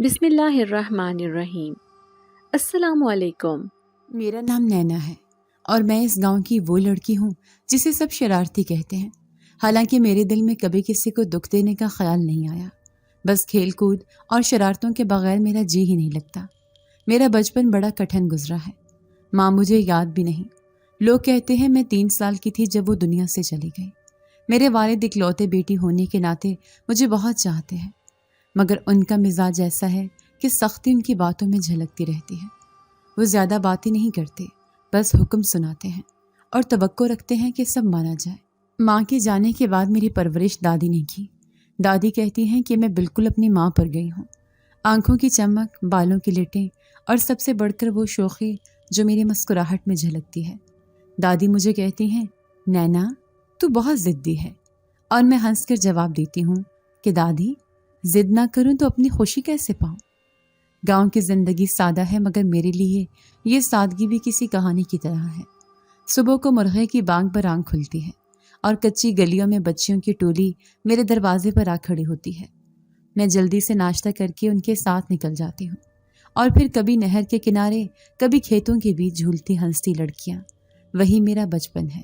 بسم اللہ الرحمن الرحیم۔ السلام علیکم۔ میرا نام نینا ہے اور میں اس گاؤں کی وہ لڑکی ہوں جسے سب شرارتی کہتے ہیں۔ حالانکہ میرے دل میں کبھی کسی کو دکھ دینے کا خیال نہیں آیا، بس کھیل کود اور شرارتوں کے بغیر میرا جی ہی نہیں لگتا۔ میرا بچپن بڑا کٹھن گزرا ہے، ماں مجھے یاد بھی نہیں۔ لوگ کہتے ہیں میں 3 سال کی تھی جب وہ دنیا سے چلی گئی۔ میرے والد اکلوتے بیٹی ہونے کے ناطے مجھے بہت چاہتے ہیں، مگر ان کا مزاج ایسا ہے کہ سختی ان کی باتوں میں جھلکتی رہتی ہے۔ وہ زیادہ باتیں نہیں کرتے، بس حکم سناتے ہیں اور توقع رکھتے ہیں کہ سب مانا جائے۔ ماں کے جانے کے بعد میری پرورش دادی نے کی۔ دادی کہتی ہیں کہ میں بالکل اپنی ماں پر گئی ہوں۔ آنکھوں کی چمک، بالوں کی لٹیں اور سب سے بڑھ کر وہ شوخی جو میری مسکراہٹ میں جھلکتی ہے۔ دادی مجھے کہتی ہیں، نینا تو بہت ضدی ہے، اور میں ہنس کر جواب دیتی ہوں کہ دادی ضد نہ کروں تو اپنی خوشی کیسے پاؤں۔ گاؤں کی زندگی سادہ ہے، مگر میرے لیے یہ سادگی بھی کسی کہانی کی طرح ہے۔ صبح کو مرغے کی بانگ پر آنکھ کھلتی ہے اور کچی گلیوں میں بچیوں کی ٹولی میرے دروازے پر آ کھڑی ہوتی ہے۔ میں جلدی سے ناشتہ کر کے ان کے ساتھ نکل جاتی ہوں، اور پھر کبھی نہر کے کنارے، کبھی کھیتوں کے بیچ جھولتی ہنستی لڑکیاں۔ وہی میرا بچپن ہے،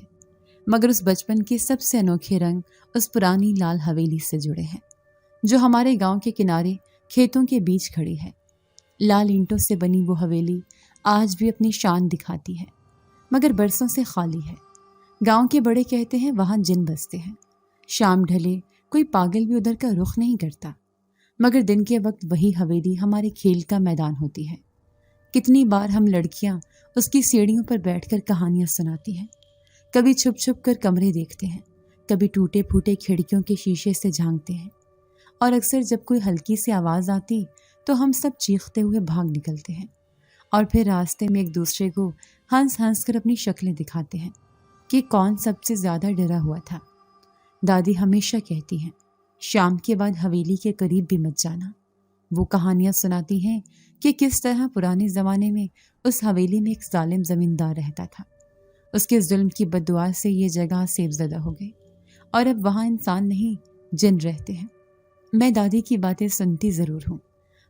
مگر اس بچپن کے سب سے انوکھے رنگ اس پرانی لال حویلی سے جڑے ہیں جو ہمارے گاؤں کے کنارے کھیتوں کے بیچ کھڑی ہے۔ لال اینٹوں سے بنی وہ حویلی آج بھی اپنی شان دکھاتی ہے، مگر برسوں سے خالی ہے۔ گاؤں کے بڑے کہتے ہیں وہاں جن بستے ہیں۔ شام ڈھلے کوئی پاگل بھی ادھر کا رخ نہیں کرتا، مگر دن کے وقت وہی حویلی ہمارے کھیل کا میدان ہوتی ہے۔ کتنی بار ہم لڑکیاں اس کی سیڑھیوں پر بیٹھ کر کہانیاں سناتی ہیں، کبھی چھپ چھپ کر کمرے دیکھتے ہیں، کبھی ٹوٹے پھوٹے کھڑکیوں کے شیشے سے جھانکتے ہیں، اور اکثر جب کوئی ہلکی سی آواز آتی تو ہم سب چیختے ہوئے بھاگ نکلتے ہیں، اور پھر راستے میں ایک دوسرے کو ہنس ہنس کر اپنی شکلیں دکھاتے ہیں کہ کون سب سے زیادہ ڈرا ہوا تھا۔ دادی ہمیشہ کہتی ہیں، شام کے بعد حویلی کے قریب بھی مت جانا۔ وہ کہانیاں سناتی ہیں کہ کس طرح پرانے زمانے میں اس حویلی میں ایک ظالم زمیندار رہتا تھا۔ اس کے ظلم کی بد دعا سے یہ جگہ سیب زدہ ہو گئی، اور اب وہاں انسان نہیں، جن رہتے ہیں۔ میں دادی کی باتیں سنتی ضرور ہوں،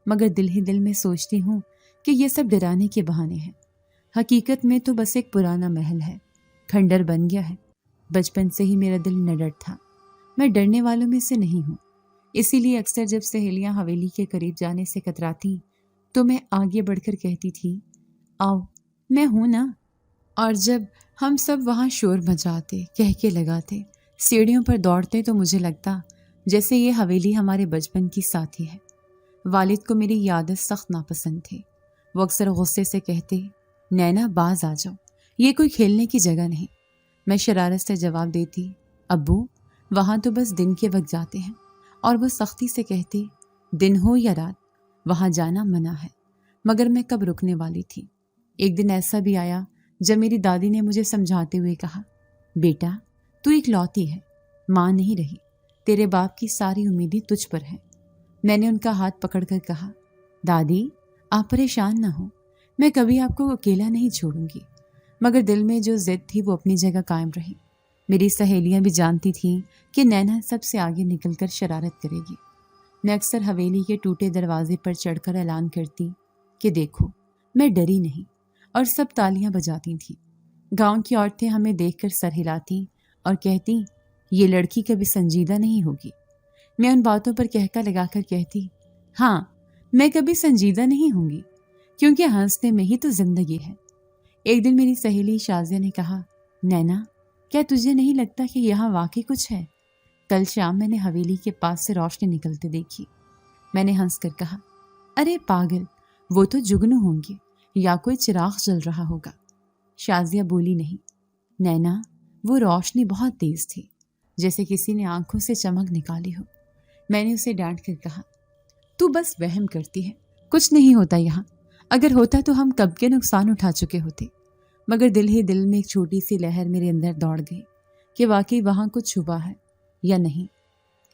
مگر دل ہی دل میں سوچتی ہوں کہ یہ سب ڈرانے کے بہانے ہیں۔ حقیقت میں تو بس ایک پرانا محل ہے، کھنڈر بن گیا ہے۔ بچپن سے ہی میرا دل نڈر تھا، میں ڈرنے والوں میں سے نہیں ہوں۔ اسی لیے اکثر جب سہیلیاں حویلی کے قریب جانے سے کتراتی تو میں آگے بڑھ کر کہتی تھی، آؤ میں ہوں نا۔ اور جب ہم سب وہاں شور مچاتے، کہکے لگاتے، سیڑھیوں پر دوڑتے تو مجھے لگتا جیسے یہ حویلی ہمارے بچپن کی ساتھی ہے۔ والد کو میری یہ عادت سخت ناپسند تھی۔ وہ اکثر غصے سے کہتے، نینا باز آ جاؤ، یہ کوئی کھیلنے کی جگہ نہیں۔ میں شرارت سے جواب دیتی، ابو وہاں تو بس دن کے وقت جاتے ہیں۔ اور وہ سختی سے کہتے، دن ہو یا رات وہاں جانا منع ہے۔ مگر میں کب رکنے والی تھی۔ ایک دن ایسا بھی آیا جب میری دادی نے مجھے سمجھاتے ہوئے کہا، بیٹا تو اکلوتی ہے، ماں نہیں رہی، تیرے باپ کی ساری امیدیں تجھ پر ہیں۔ میں نے ان کا ہاتھ پکڑ کر کہا، دادی آپ پریشان نہ ہو، میں کبھی آپ کو اکیلا نہیں چھوڑوں گی۔ مگر دل میں جو ضد تھی وہ اپنی جگہ قائم رہی۔ میری سہیلیاں بھی جانتی تھیں کہ نینا سب سے آگے نکل کر شرارت کرے گی۔ میں اکثر حویلی کے ٹوٹے دروازے پر چڑھ کر اعلان کرتی کہ دیکھو میں ڈری نہیں، اور سب تالیاں بجاتی تھیں۔ گاؤں کی عورتیں ہمیں دیکھ کر سر ہلاتی اور کہتی، یہ لڑکی کبھی سنجیدہ نہیں ہوگی۔ میں ان باتوں پر کہکا لگا کر کہتی، ہاں میں کبھی سنجیدہ نہیں ہوں گی، کیونکہ ہنسنے میں ہی تو زندگی ہے۔ ایک دن میری سہیلی شازیہ نے کہا، نینا کیا تجھے نہیں لگتا کہ یہاں واقعی کچھ ہے؟ کل شام میں نے حویلی کے پاس سے روشنی نکلتے دیکھی۔ میں نے ہنس کر کہا، ارے پاگل، وہ تو جگنو ہوں گے یا کوئی چراغ جل رہا ہوگا۔ شازیہ بولی نہیں، نینا وہ روشنی بہت تیز تھی، جیسے کسی نے آنکھوں سے چمک نکالی ہو۔ میں نے اسے ڈانٹ کر کہا، تو بس وہم کرتی ہے، کچھ نہیں ہوتا یہاں، اگر ہوتا تو ہم کب کے نقصان اٹھا چکے ہوتے۔ مگر دل ہی دل میں ایک چھوٹی سی لہر میرے اندر دوڑ گئی کہ واقعی وہاں کچھ چھپا ہے یا نہیں۔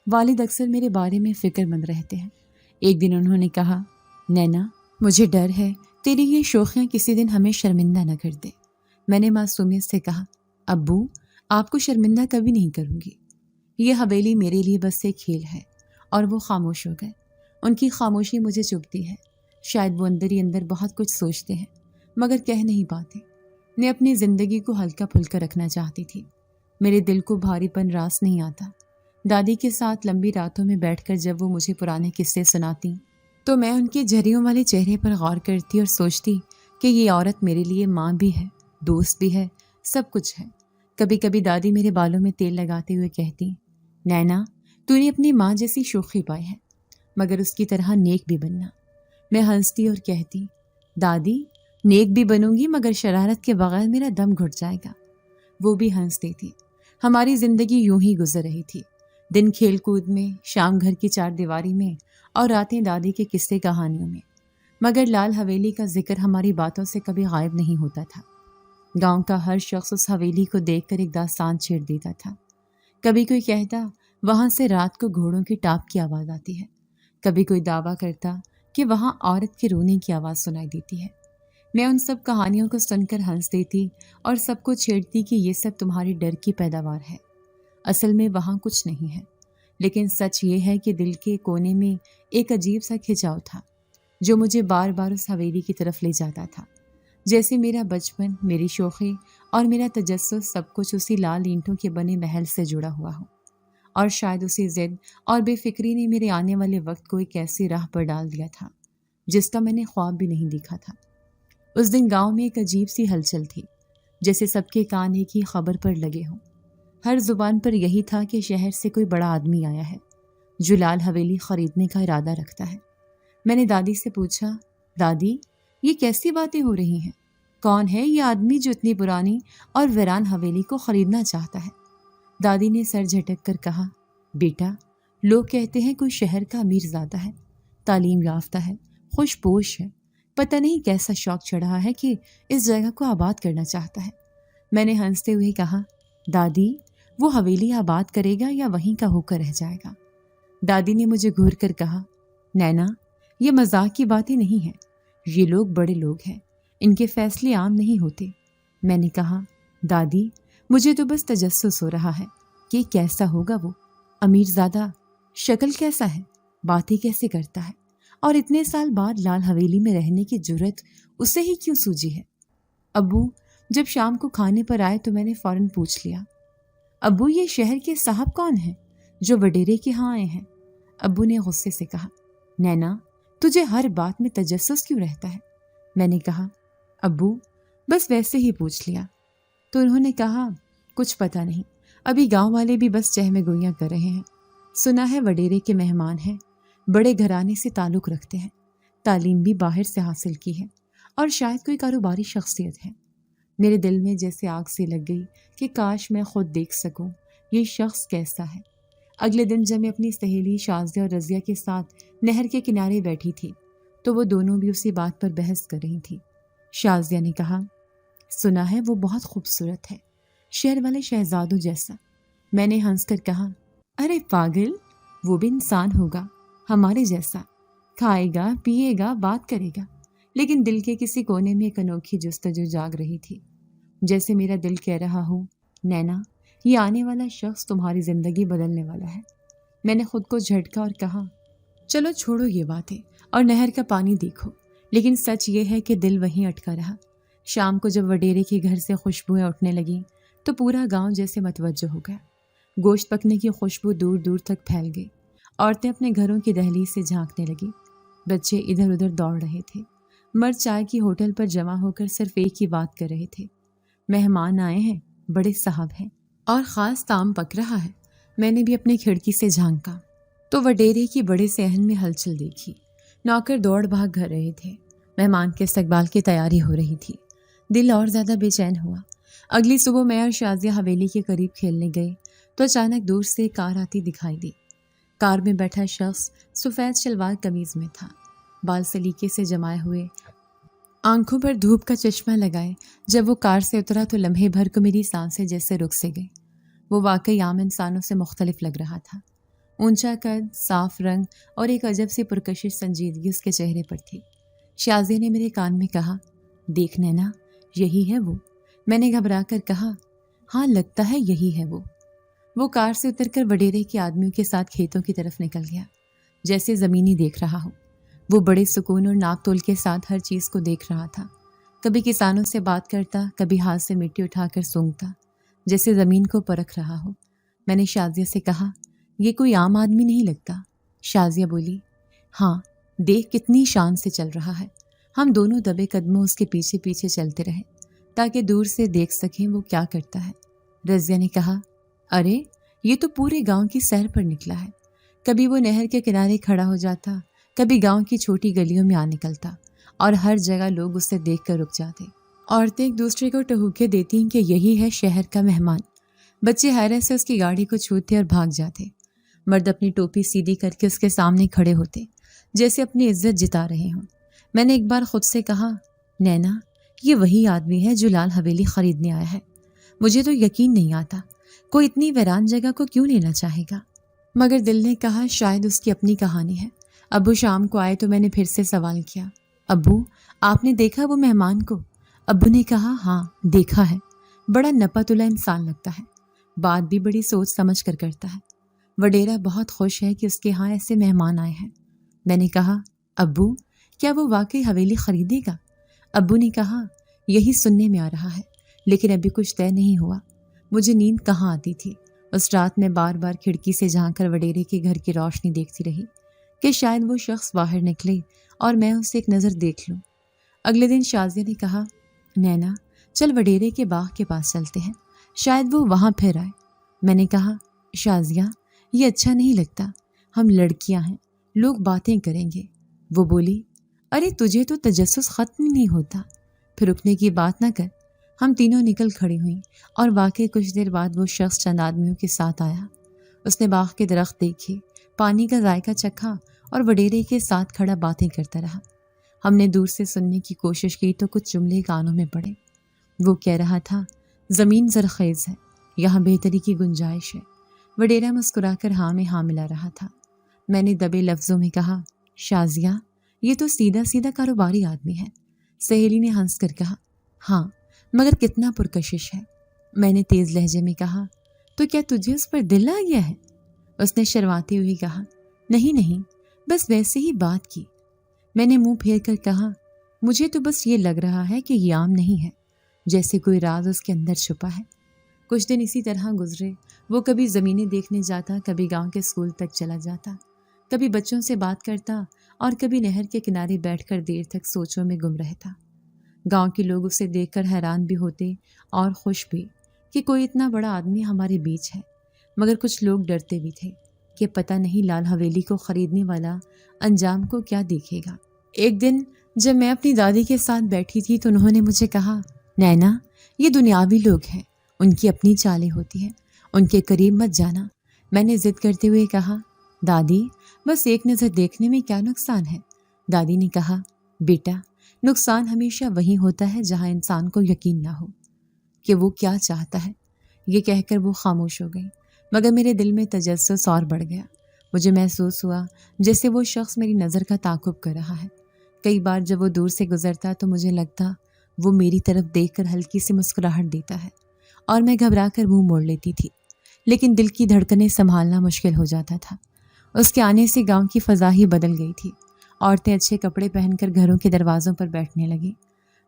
والد اکثر میرے بارے میں فکر مند رہتے ہیں۔ ایک دن انہوں نے کہا، نینا مجھے ڈر ہے تیری یہ شوخیاں کسی دن ہمیں شرمندہ نہ کر دے۔ میں نے معصومیت سے کہا، ابو آپ کو شرمندہ کبھی نہیں کروں گی، یہ حویلی میرے لیے بس ایک کھیل ہے۔ اور وہ خاموش ہو گئے۔ ان کی خاموشی مجھے چبھتی ہے۔ شاید وہ اندر ہی اندر بہت کچھ سوچتے ہیں مگر کہہ نہیں پاتے۔ میں اپنی زندگی کو ہلکا پھلکا رکھنا چاہتی تھی۔ میرے دل کو بھاری پن راس نہیں آتا۔ دادی کے ساتھ لمبی راتوں میں بیٹھ کر جب وہ مجھے پرانے قصے سناتی تو میں ان کے جھریوں والے چہرے پر غور کرتی اور سوچتی کہ یہ عورت میرے لیے ماں بھی ہے، دوست بھی ہے، سب کچھ ہے۔ کبھی کبھی دادی میرے بالوں میں تیل لگاتے ہوئے کہتی، نینا تو نے اپنی ماں جیسی شوخی پائی ہے مگر اس کی طرح نیک بھی بننا۔ میں ہنستی اور کہتی، دادی نیک بھی بنوں گی مگر شرارت کے بغیر میرا دم گھٹ جائے گا۔ وہ بھی ہنستی تھی۔ ہماری زندگی یوں ہی گزر رہی تھی، دن کھیل کود میں، شام گھر کی چار دیواری میں اور راتیں دادی کے قصے کہانیوں میں، مگر لال حویلی کا ذکر ہماری باتوں سے کبھی غائب نہیں ہوتا تھا۔ گاؤں کا ہر شخص اس حویلی کو دیکھ کر ایک داستان چھیڑ دیتا تھا۔ کبھی کوئی کہتا وہاں سے رات کو گھوڑوں کی ٹاپ کی آواز آتی ہے، کبھی کوئی دعویٰ کرتا کہ وہاں عورت کے رونے کی آواز سنائی دیتی ہے۔ میں ان سب کہانیوں کو سن کر ہنس دیتی اور سب کو چھیڑتی کہ یہ سب تمہاری ڈر کی پیداوار ہے، اصل میں وہاں کچھ نہیں ہے۔ لیکن سچ یہ ہے کہ دل کے کونے میں ایک عجیب سا کھچاؤ تھا جو مجھے بار بار اس حویلی کی طرف لے جاتا تھا، جیسے میرا بچپن، میری شوخی اور میرا تجسس سب کچھ اسی لال اینٹوں کے بنے محل سے جڑا ہوا ہو۔ اور شاید اسی ضد اور بے فکری نے میرے آنے والے وقت کو ایک ایسی راہ پر ڈال دیا تھا جس کا میں نے خواب بھی نہیں دیکھا تھا۔ اس دن گاؤں میں ایک عجیب سی ہلچل تھی، جیسے سب کے کان ایک ہی خبر پر لگے ہوں۔ ہر زبان پر یہی تھا کہ شہر سے کوئی بڑا آدمی آیا ہے جو لال حویلی خریدنے کا ارادہ رکھتا ہے۔ میں نے دادی سے پوچھا، دادی یہ کیسی باتیں ہو رہی ہیں؟ کون ہے یہ آدمی جو اتنی پرانی اور ویران حویلی کو خریدنا چاہتا ہے؟ دادی نے سر جھٹک کر کہا، بیٹا لوگ کہتے ہیں کوئی شہر کا امیر زادہ ہے، تعلیم یافتہ ہے، خوش پوش ہے، پتہ نہیں کیسا شوق چڑھا ہے کہ اس جگہ کو آباد کرنا چاہتا ہے۔ میں نے ہنستے ہوئے کہا، دادی وہ حویلی آباد کرے گا یا وہیں کا ہو کر رہ جائے گا؟ دادی نے مجھے گھور کر کہا، نینا یہ مذاق کی باتیں نہیں ہیں، یہ لوگ بڑے لوگ ہیں، ان کے فیصلے عام نہیں ہوتے۔ میں نے کہا، دادی مجھے تو بس تجسس ہو رہا ہے کہ کیسا ہوگا وہ امیر زادہ، شکل کیسا ہے، باتیں کیسے کرتا ہے، اور اتنے سال بعد لال حویلی میں رہنے کی جرت اسے ہی کیوں سوجی ہے؟ ابو جب شام کو کھانے پر آئے تو میں نے فوراً پوچھ لیا، ابو یہ شہر کے صاحب کون ہیں جو وڈیرے کے ہاں آئے ہیں؟ ابو نے غصے سے کہا، نینا تجھے ہر بات میں تجسس کیوں رہتا ہے؟ میں نے کہا، ابو بس ویسے ہی پوچھ لیا۔ تو انہوں نے کہا، کچھ پتہ نہیں، ابھی گاؤں والے بھی بس چہمے گوئیاں کر رہے ہیں، سنا ہے وڈیرے کے مہمان ہیں، بڑے گھرانے سے تعلق رکھتے ہیں، تعلیم بھی باہر سے حاصل کی ہے اور شاید کوئی کاروباری شخصیت ہے۔ میرے دل میں جیسے آگ سی لگ گئی کہ کاش میں خود دیکھ سکوں یہ شخص کیسا ہے۔ اگلے دن جب میں اپنی سہیلی شازیہ اور رضیہ کے ساتھ نہر کے کنارے بیٹھی تھی تو وہ دونوں بھی اسی بات پر بحث کر رہی تھی۔ شازیہ نے کہا، سنا ہے وہ بہت خوبصورت ہے، شہر والے شہزادوں جیسا۔ میں نے ہنس کر کہا، ارے پاگل، وہ بھی انسان ہوگا ہمارے جیسا، کھائے گا، پیے گا، بات کرے گا۔ لیکن دل کے کسی کونے میں ایک انوکھی جستجو جاگ رہی تھی، جیسے میرا دل کہہ رہا ہو، نینا یہ آنے والا شخص تمہاری زندگی بدلنے والا ہے۔ میں نے خود کو جھٹکا اور کہا، چلو چھوڑو یہ باتیں اور نہر کا پانی دیکھو۔ لیکن سچ یہ ہے کہ دل وہیں اٹکا رہا۔ شام کو جب وڈیرے کے گھر سے خوشبوئیں اٹھنے لگیں تو پورا گاؤں جیسے متوجہ ہو گیا۔ گوشت پکنے کی خوشبو دور دور تک پھیل گئی۔ عورتیں اپنے گھروں کی دہلیز سے جھانکنے لگیں، بچے ادھر ادھر دوڑ رہے تھے، مرد چائے کی ہوٹل پر جمع ہو کر صرف ایک ہی بات کر رہے تھے، مہمان آئے ہیں، بڑے صاحب ہیں اور خاص طعام پک رہا ہے۔ میں نے بھی اپنی کھڑکی سے جھانکا تو وڈیرے کی بڑے صحن میں ہلچل دیکھی۔ نوکر دوڑ بھاگ کر رہے تھے، مہمان کے استقبال کی تیاری ہو رہی تھی۔ دل اور زیادہ بے چین ہوا۔ اگلی صبح میں اور شازیہ حویلی کے قریب کھیلنے گئے تو اچانک دور سے کار آتی دکھائی دی۔ کار میں بیٹھا شخص سفید شلوار قمیض میں تھا، بال سلیقے سے جمائے ہوئے، آنکھوں پر دھوپ کا چشمہ لگائے۔ جب وہ کار سے اترا تو لمحے بھر کو میری سانسیں جیسے رک سے گئی۔ وہ واقعی عام انسانوں سے مختلف لگ رہا تھا۔ اونچا قد، صاف رنگ اور ایک عجب سی پرکشش سنجیدگی اس کے چہرے پر تھی۔ شازیہ نے میرے کان میں کہا، دیکھ نینا یہی ہے وہ۔ میں نے گھبرا کر کہا، ہاں لگتا ہے یہی ہے وہ۔ وہ کار سے اتر کر وڈیرے کے آدمیوں کے ساتھ کھیتوں کی طرف نکل گیا۔ جیسے زمینی دیکھ رہا ہو۔ وہ بڑے سکون اور ناپ تول کے ساتھ ہر چیز کو دیکھ رہا تھا۔ کبھی کسانوں سے بات کرتا، کبھی ہاتھ سے مٹی اٹھا کر سونگتا، جیسے زمین کو پرکھ رہا ہو۔ میں نے شازیہ سے کہا، یہ کوئی عام آدمی نہیں لگتا۔ شازیہ بولی، ہاں، دیکھ کتنی شان سے چل رہا ہے۔ ہم دونوں دبے قدموں اس کے پیچھے پیچھے چلتے رہے تاکہ دور سے دیکھ سکیں وہ کیا کرتا ہے۔ رضیہ نے کہا، ارے یہ تو پورے گاؤں کی سیر پر نکلا ہے۔ کبھی وہ نہر کے کنارے کھڑا ہو جاتا، کبھی گاؤں کی چھوٹی گلیوں میں آ نکلتا، اور ہر جگہ لوگ اسے دیکھ کر رک جاتے۔ عورتیں ایک دوسرے کو ٹہوکے دیتی کہ یہی ہے شہر کا مہمان۔ بچے حیرت سے اس کی گاڑی کو چھوتے اور بھاگ جاتے۔ مرد اپنی ٹوپی سیدھی کر کے اس کے سامنے کھڑے ہوتے، جیسے اپنی عزت جتا رہے ہوں۔ میں نے ایک بار خود سے کہا، نینا، یہ وہی آدمی ہے جو لال حویلی خریدنے آیا ہے۔ مجھے تو یقین نہیں آتا، کوئی اتنی ویران جگہ کو کیوں لینا چاہے گا؟ مگر دل نے کہا شاید اس کی اپنی کہانی ہے۔ ابو شام کو آئے تو میں نے پھر سے سوال کیا، ابو آپ نے دیکھا وہ مہمان کو؟ ابو نے کہا، ہاں دیکھا ہے، بڑا نپا تلا انسان لگتا ہے، بات بھی بڑی سوچ سمجھ کر کرتا ہے۔ وڈیرا بہت خوش ہے کہ اس کے ہاں ایسے مہمان آئے ہیں۔ میں نے کہا، ابو کیا وہ واقعی حویلی خریدے گا؟ ابو نے کہا، یہی سننے میں آ رہا ہے، لیکن ابھی کچھ طے نہیں ہوا۔ مجھے نیند کہاں آتی تھی۔ اس رات میں بار بار کھڑکی سے جھانک کر وڈیرے کے گھر کی روشنی دیکھتی رہی کہ شاید وہ شخص باہر نکلے اور میں اسے ایک نظر دیکھ لوں۔ اگلے دن شازیہ نے کہا، نینا چل وڈیرے کے باغ کے پاس چلتے ہیں، شاید وہ وہاں پھر آئے۔ میں نے کہا، شازیہ یہ اچھا نہیں لگتا، ہم لڑکیاں ہیں، لوگ باتیں کریں گے۔ وہ بولی، ارے تجھے تو تجسس ختم نہیں ہوتا، پھر رکنے کی بات نہ کر۔ ہم تینوں نکل کھڑی ہوئیں اور واقعی کچھ دیر بعد وہ شخص چند آدمیوں کے ساتھ آیا۔ اس نے باغ کے درخت دیکھے، پانی کا ذائقہ چکھا اور وڈیرے کے ساتھ کھڑا باتیں کرتا رہا۔ ہم نے دور سے سننے کی کوشش کی تو کچھ جملے کانوں میں پڑے۔ وہ کہہ رہا تھا، زمین زرخیز ہے، یہاں بہتری کی گنجائش ہے۔ وڈیرا مسکرا کر ہاں میں ہاں ملا رہا تھا۔ میں نے دبے لفظوں میں کہا، شازیہ یہ تو سیدھا سیدھا کاروباری آدمی ہے۔ سہیلی نے ہنس کر کہا، ہاں مگر کتنا پرکشش ہے۔ میں نے تیز لہجے میں کہا، تو کیا تجھے اس پر دل آ گیا ہے؟ اس نے شرماتی ہوئی کہا، نہیں، بس ویسے ہی بات کی۔ میں نے منہ پھیر کر کہا، مجھے تو بس یہ لگ رہا ہے کہ یہ عام نہیں ہے، جیسے کوئی راز اس کے اندر چھپا ہے۔ کچھ دن اسی طرح گزرے۔ وہ کبھی زمینیں دیکھنے جاتا، کبھی گاؤں کے اسکول تک چلا جاتا، کبھی بچوں سے بات کرتا اور کبھی نہر کے کنارے بیٹھ کر دیر تک سوچوں میں گم رہتا۔ گاؤں کے لوگ اسے دیکھ کر حیران بھی ہوتے اور خوش بھی کہ کوئی اتنا بڑا آدمی ہمارے بیچ ہے، مگر کچھ لوگ ڈرتے بھی تھے کہ پتہ نہیں لال حویلی کو خریدنے والا انجام کو کیا دیکھے گا۔ ایک دن جب میں اپنی دادی کے ساتھ بیٹھی تھی تو انہوں نے مجھے کہا، نینا یہ دنیاوی لوگ ہیں، ان کی اپنی چالیں ہوتی ہیں، ان کے قریب مت جانا۔ میں نے ضد کرتے ہوئے کہا، دادی بس ایک نظر دیکھنے میں کیا نقصان ہے؟ دادی نے کہا، بیٹا نقصان ہمیشہ وہیں ہوتا ہے جہاں انسان کو یقین نہ ہو کہ وہ کیا چاہتا ہے۔ یہ کہہ کر وہ خاموش ہو گئی، مگر میرے دل میں تجسس اور بڑھ گیا۔ مجھے محسوس ہوا جیسے وہ شخص میری نظر کا تعاقب کر رہا ہے۔ کئی بار جب وہ دور سے گزرتا تو مجھے لگتا وہ میری طرف دیکھ کر ہلکی سی مسکراہٹ دیتا ہے، اور میں گھبرا کر منہ موڑ لیتی تھی، لیکن دل کی دھڑکنیں سنبھالنا مشکل ہو جاتا تھا۔ اس کے آنے سے گاؤں کی فضا ہی بدل گئی تھی۔ عورتیں اچھے کپڑے پہن کر گھروں کے دروازوں پر بیٹھنے لگیں،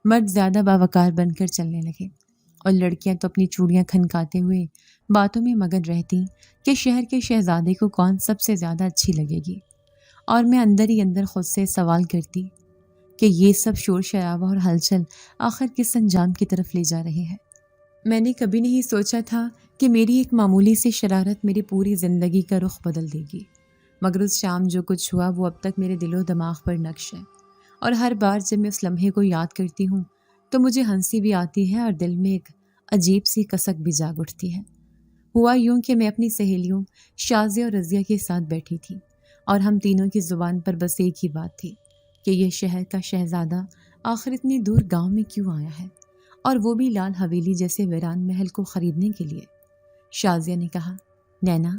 مرد زیادہ باوقار بن کر چلنے لگے، اور لڑکیاں تو اپنی چوڑیاں کھنکاتے ہوئے باتوں میں مگن رہتی کہ شہر کے شہزادے کو کون سب سے زیادہ اچھی لگے گی۔ اور میں اندر ہی اندر خود سے سوال کرتی کہ یہ سب شور شرابہ اور ہلچل آخر کس انجام کی طرف لے جا رہے ہیں۔ میں نے کبھی نہیں سوچا تھا کہ میری ایک معمولی سی شرارت میری پوری زندگی کا رخ بدل دے گی، مگر اس شام جو کچھ ہوا وہ اب تک میرے دل و دماغ پر نقش ہے، اور ہر بار جب میں اس لمحے کو یاد کرتی ہوں تو مجھے ہنسی بھی آتی ہے اور دل میں ایک عجیب سی کسک بھی جاگ اٹھتی ہے۔ ہوا یوں کہ میں اپنی سہیلیوں شازیہ اور رضیہ کے ساتھ بیٹھی تھی، اور ہم تینوں کی زبان پر بس ایک ہی بات تھی کہ یہ شہر کا شہزادہ آخر اتنی دور گاؤں میں کیوں آیا ہے، اور وہ بھی لال حویلی جیسے ویران محل کو خریدنے کے لیے۔ شازیہ نے کہا، نینا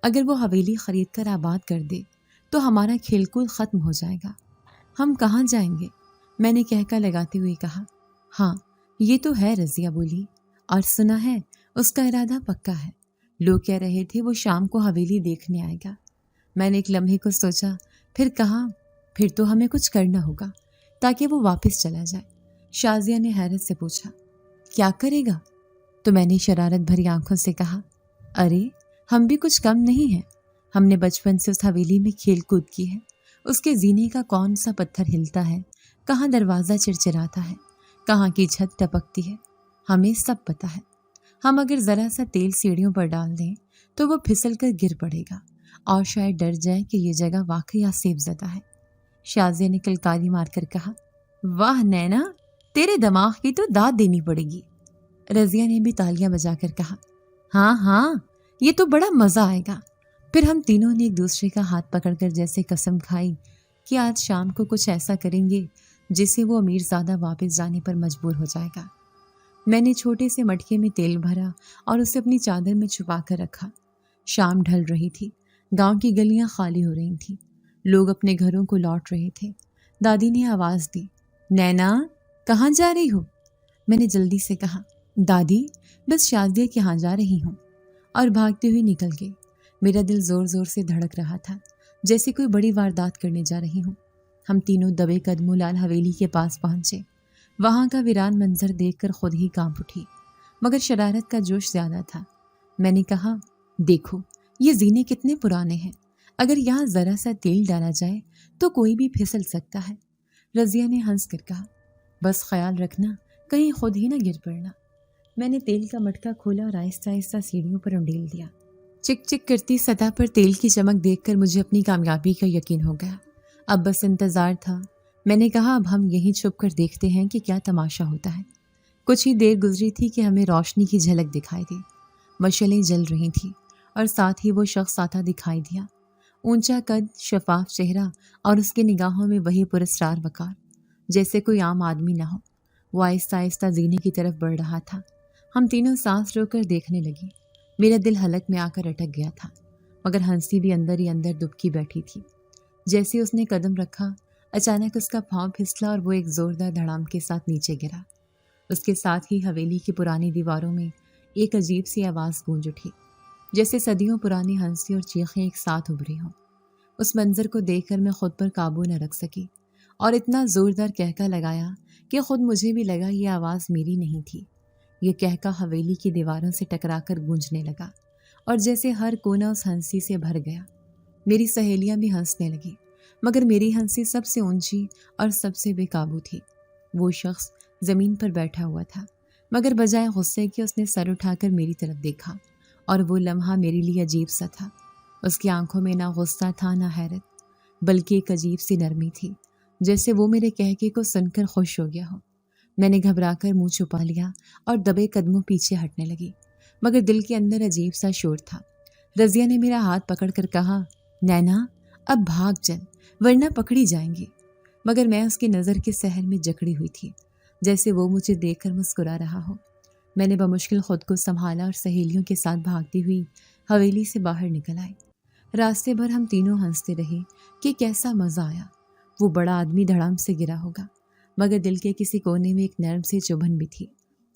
اگر وہ حویلی خرید کر آباد کر دے تو ہمارا کھیل کود ختم ہو جائے گا، ہم کہاں جائیں گے؟ میں نے کہہ لگاتے ہوئے کہا، ہاں یہ تو ہے۔ رضیہ بولی، اور سنا ہے اس کا ارادہ پکا ہے، لوگ کہہ رہے تھے وہ شام کو حویلی دیکھنے آئے گا۔ میں نے ایک لمحے کو سوچا پھر کہا پھر تو ہمیں کچھ کرنا ہوگا تاکہ وہ واپس چلا جائے۔ شازیہ نے حیرت سے پوچھا کیا کرے گا؟ تو میں نے شرارت بھری آنکھوں سے کہا ارے ہم بھی کچھ کم نہیں ہیں، ہم نے بچپن سے اس حویلی میں کھیل کود کی ہے، اس کے زینے کا کون سا پتھر ہلتا ہے، کہاں دروازہ چرچراتا ہے، کہاں کی چھت ٹپکتی ہے، ہمیں سب پتہ ہے۔ ہم اگر ذرا سا تیل سیڑھیوں پر ڈال دیں تو وہ پھسل کر گر پڑے گا اور شاید ڈر جائے کہ یہ جگہ واقعی آسیب زدہ ہے۔ شازیہ نے کلکاری مار کر کہا واہ نینا، تیرے دماغ کی تو داد دینی پڑے گی۔ رضیہ نے بھی تالیاں بجا کر کہا ہاں ہاں، یہ تو بڑا مزہ آئے گا۔ پھر ہم تینوں نے ایک دوسرے کا ہاتھ پکڑ کر جیسے قسم کھائی کہ آج شام کو کچھ ایسا کریں گے جس سے وہ امیر زادہ واپس جانے پر مجبور ہو جائے گا۔ میں نے چھوٹے سے مٹکے میں تیل بھرا اور اسے اپنی چادر میں چھپا کر رکھا۔ شام ڈھل رہی تھی، گاؤں کی گلیاں خالی ہو رہی تھیں، لوگ اپنے گھروں کو لوٹ رہے تھے۔ دادی نے آواز دی نینا کہاں جا رہی ہو؟ میں نے جلدی سے کہا دادی بس شازیہ کے ہاں جا رہی ہوں، اور بھاگتے ہوئے نکل گئی۔ میرا دل زور زور سے دھڑک رہا تھا جیسے کوئی بڑی واردات کرنے جا رہی ہوں۔ ہم تینوں دبے قدموں لال حویلی کے پاس پہنچے۔ وہاں کا ویران منظر دیکھ کر خود ہی کانپ اٹھی، مگر شرارت کا جوش زیادہ تھا۔ میں نے کہا دیکھو یہ زینے کتنے پرانے ہیں، اگر یہاں ذرا سا تیل ڈالا جائے تو کوئی بھی پھسل سکتا ہے۔ رضیہ نے ہنس کر کہا بس خیال رکھنا کہیں خود ہی نہ گر پڑنا۔ میں نے تیل کا مٹکا کھولا اور آہستہ آہستہ سیڑھیوں پر انڈیل دیا۔ چک چک کرتی سطح پر تیل کی چمک دیکھ کر مجھے اپنی کامیابی کا یقین ہو گیا۔ اب بس انتظار تھا۔ میں نے کہا اب ہم یہیں چھپ کر دیکھتے ہیں کہ کیا تماشا ہوتا ہے۔ کچھ ہی دیر گزری تھی کہ ہمیں روشنی کی جھلک دکھائی دی، مشعلیں جل رہی تھیں اور ساتھ ہی وہ شخص آتا دکھائی دیا، اونچا قد، شفاف چہرہ اور اس کی نگاہوں میں وہی پراسرار وقار، جیسے کوئی عام آدمی نہ ہو۔ وہ آہستہ آہستہ زینے کی طرف بڑھ رہا تھا۔ ہم تینوں سانس روک کر دیکھنے لگے۔ میرا دل حلق میں آ کر اٹک گیا تھا، مگر ہنسی بھی اندر ہی اندر دبکی بیٹھی تھی۔ جیسے اس نے قدم رکھا، اچانک اس کا پاؤں پھسلا اور وہ ایک زوردار دھڑام کے ساتھ نیچے گرا۔ اس کے ساتھ ہی حویلی کی پرانی دیواروں میں ایک عجیب سی آواز گونج اٹھی، جیسے صدیوں پرانی ہنسی اور چیخیں ایک ساتھ ابھری ہوں۔ اس منظر کو دیکھ کر میں خود پر قابو نہ رکھ سکی اور اتنا زوردار کہکا لگایا کہ خود مجھے بھی لگا یہ آواز میری نہیں تھی۔ یہ کہکا حویلی کی دیواروں سے ٹکرا کر گونجنے لگا اور جیسے ہر کونا اس ہنسی سے بھر گیا۔ میری سہیلیاں بھی ہنسنے لگیں، مگر میری ہنسی سب سے اونچی اور سب سے بے قابو تھی۔ وہ شخص زمین پر بیٹھا ہوا تھا، مگر بجائے غصے کے اس نے سر اٹھا کر میری طرف دیکھا، اور وہ لمحہ میرے لیے عجیب سا تھا۔ اس کی آنکھوں میں نہ غصہ تھا نہ حیرت، بلکہ ایک عجیب سی نرمی تھی، جیسے وہ میرے کہکے کو سن کر خوش ہو گیا ہو۔ میں نے گھبرا کر منہ چھپا لیا اور دبے قدموں پیچھے ہٹنے لگی، مگر دل کے اندر عجیب سا شور تھا۔ رضیہ نے میرا ہاتھ پکڑ کر کہا نینا اب بھاگ چل ورنہ پکڑی جائیں گی، مگر میں اس کی نظر کے سحر میں جکڑی ہوئی تھی، جیسے وہ مجھے دیکھ کر مسکرا رہا ہو۔ میں نے بمشکل خود کو سنبھالا اور سہیلیوں کے ساتھ بھاگتی ہوئی حویلی سے باہر نکل آئی۔ راستے بھر ہم تینوں ہنستے رہے کہ کیسا مزہ آیا۔ وہ بڑا آدمی دھڑام سے گرا ہوگا، مگر دل کے کسی کونے میں ایک نرم سی چبھن بھی تھی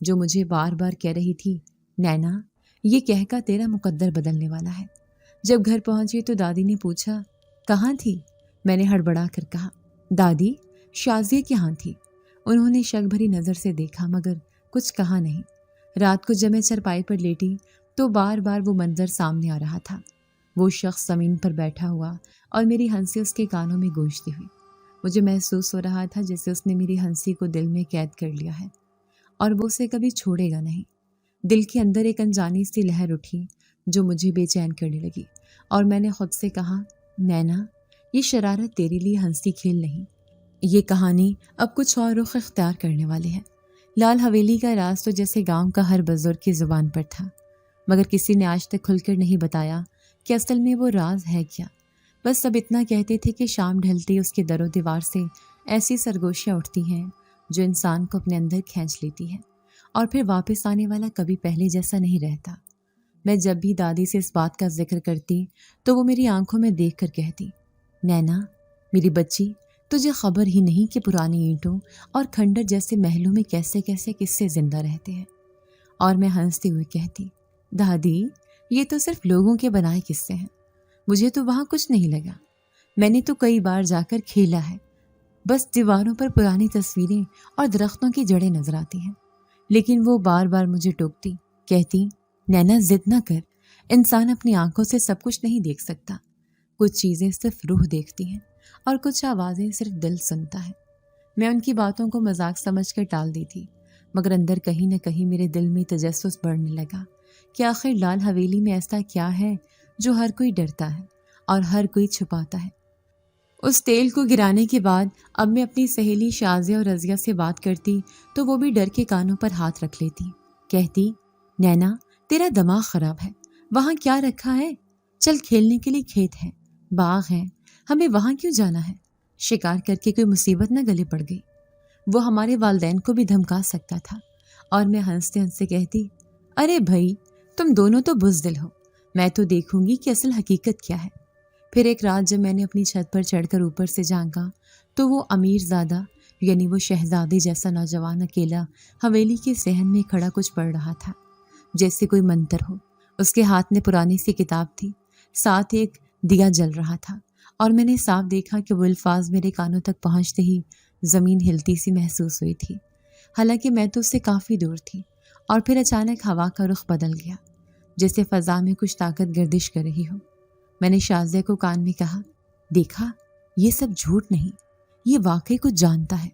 جو مجھے بار بار کہہ رہی تھی نینا یہ کہکا تیرا مقدر بدلنے والا ہے۔ جب گھر پہنچی تو دادی نے پوچھا کہاں تھی؟ میں نے ہڑبڑا کر کہا دادی شازیہ کے ہاں تھی۔ انہوں نے شک بھری نظر سے دیکھا مگر کچھ کہا نہیں۔ رات کو جب میں چرپائی پر لیٹی تو بار بار وہ منظر سامنے آ رہا تھا، وہ شخص زمین پر بیٹھا ہوا اور میری ہنسی اس کے کانوں میں گونجتی ہوئی۔ مجھے محسوس ہو رہا تھا جیسے اس نے میری ہنسی کو دل میں قید کر لیا ہے اور وہ اسے کبھی چھوڑے گا نہیں۔ دل کے اندر ایک انجانی سی لہر اٹھی جو مجھے بے چین کرنے لگی، اور میں نے خود سے کہا نینا یہ شرارت تیرے لیے ہنسی کھیل نہیں، یہ کہانی اب کچھ اور رخ اختیار کرنے والی ہے۔ لال حویلی کا راز تو جیسے گاؤں کا ہر بزرگ کی زبان پر تھا، مگر کسی نے آج تک کھل کر نہیں بتایا کہ اصل میں وہ راز ہے کیا۔ بس سب اتنا کہتے تھے کہ شام ڈھلتی اس کے در و دیوار سے ایسی سرگوشیاں اٹھتی ہیں جو انسان کو اپنے اندر کھینچ لیتی ہیں، اور پھر واپس آنے والا کبھی پہلے جیسا نہیں رہتا۔ میں جب بھی دادی سے اس بات کا ذکر کرتی تو وہ میری آنکھوں میں دیکھ کر کہتی نینا میری بچی تجھے خبر ہی نہیں کہ پرانی اینٹوں اور کھنڈر جیسے محلوں میں کیسے کیسے قصے زندہ رہتے ہیں۔ اور میں ہنستے ہوئے کہتی دادی یہ تو صرف لوگوں کے بنائے قصے ہیں، مجھے تو وہاں کچھ نہیں لگا۔ میں نے تو کئی بار جا کر کھیلا ہے، بس دیواروں پر پرانی تصویریں اور درختوں کی جڑیں نظر آتی ہیں، لیکن وہ بار بار مجھے ٹوکتی، کہتی نینا ضد نہ کر، انسان اپنی آنکھوں سے سب کچھ نہیں دیکھ سکتا، کچھ چیزیں صرف روح دیکھتی ہیں اور کچھ آوازیں صرف دل سنتا ہے۔ میں ان کی باتوں کو مذاق سمجھ کر ٹال دی تھی، مگر اندر کہیں نہ کہیں میرے دل میں تجسس بڑھنے لگا کہ آخر لال حویلی میں ایسا کیا ہے جو ہر کوئی ڈرتا ہے اور ہر کوئی چھپاتا ہے۔ اس تیل کو گرانے کے بعد اب میں اپنی سہیلی شازیہ اور رضیہ سے بات کرتی تو وہ بھی ڈر کے کانوں پر ہاتھ رکھ لیتی، کہتی نینا تیرا دماغ خراب ہے، وہاں کیا رکھا ہے؟ چل کھیلنے کے لیے کھیت ہے، باغ ہے، ہمیں وہاں کیوں جانا ہے؟ شکار کر کے کوئی مصیبت نہ گلے پڑ گئی۔ وہ ہمارے والدین کو بھی دھمکا سکتا تھا، اور میں ہنستے ہنستے کہتی ارے بھائی تم دونوں تو بزدل ہو، میں تو دیکھوں گی کہ اصل حقیقت کیا ہے۔ پھر ایک رات جب میں نے اپنی چھت پر چڑھ کر اوپر سے جھانکا تو وہ امیر زادہ یعنی وہ شہزادے جیسا نوجوان اکیلا حویلی کے صحن میں کھڑا کچھ پڑھ رہا تھا، جیسے کوئی منتر ہو۔ اس کے ہاتھ میں پرانی سی کتاب تھی، ساتھ ایک دیا جل رہا تھا، اور میں نے صاف دیکھا کہ وہ الفاظ میرے کانوں تک پہنچتے ہی زمین ہلتی سی محسوس ہوئی تھی، حالانکہ میں تو اس سے کافی دور تھی۔ اور پھر اچانک ہوا کا رخ بدل گیا، جیسے فضا میں کچھ طاقت گردش کر رہی ہو۔ میں نے شازیہ کو کان میں کہا دیکھا یہ سب جھوٹ نہیں، یہ واقعی کچھ جانتا ہے۔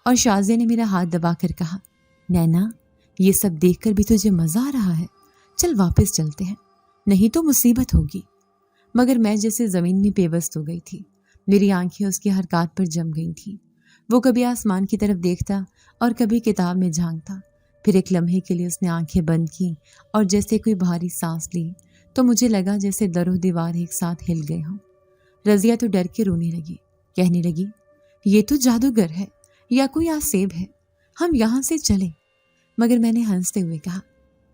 اور شازیہ نے میرا ہاتھ دبا کر کہا نینا یہ سب دیکھ کر بھی تجھے مزہ آ رہا ہے، چل واپس چلتے ہیں، نہیں تو مصیبت ہوگی۔ مگر میں جیسے زمین میں پیوست ہو گئی تھی، میری آنکھیں اس کی حرکات پر جم گئی تھیں۔ وہ کبھی آسمان کی طرف دیکھتا اور کبھی کتاب میں جھانکتا، پھر ایک لمحے کے لیے اس نے آنکھیں بند کی اور جیسے کوئی بھاری سانس لی تو مجھے لگا جیسے در و دیوار ایک ساتھ ہل گئے ہوں۔ رضیہ تو ڈر کے رونے لگی، کہنے لگی یہ تو جادوگر ہے یا کوئی آسیب ہے، ہم یہاں سے چلیں۔ مگر میں نے ہنستے ہوئے کہا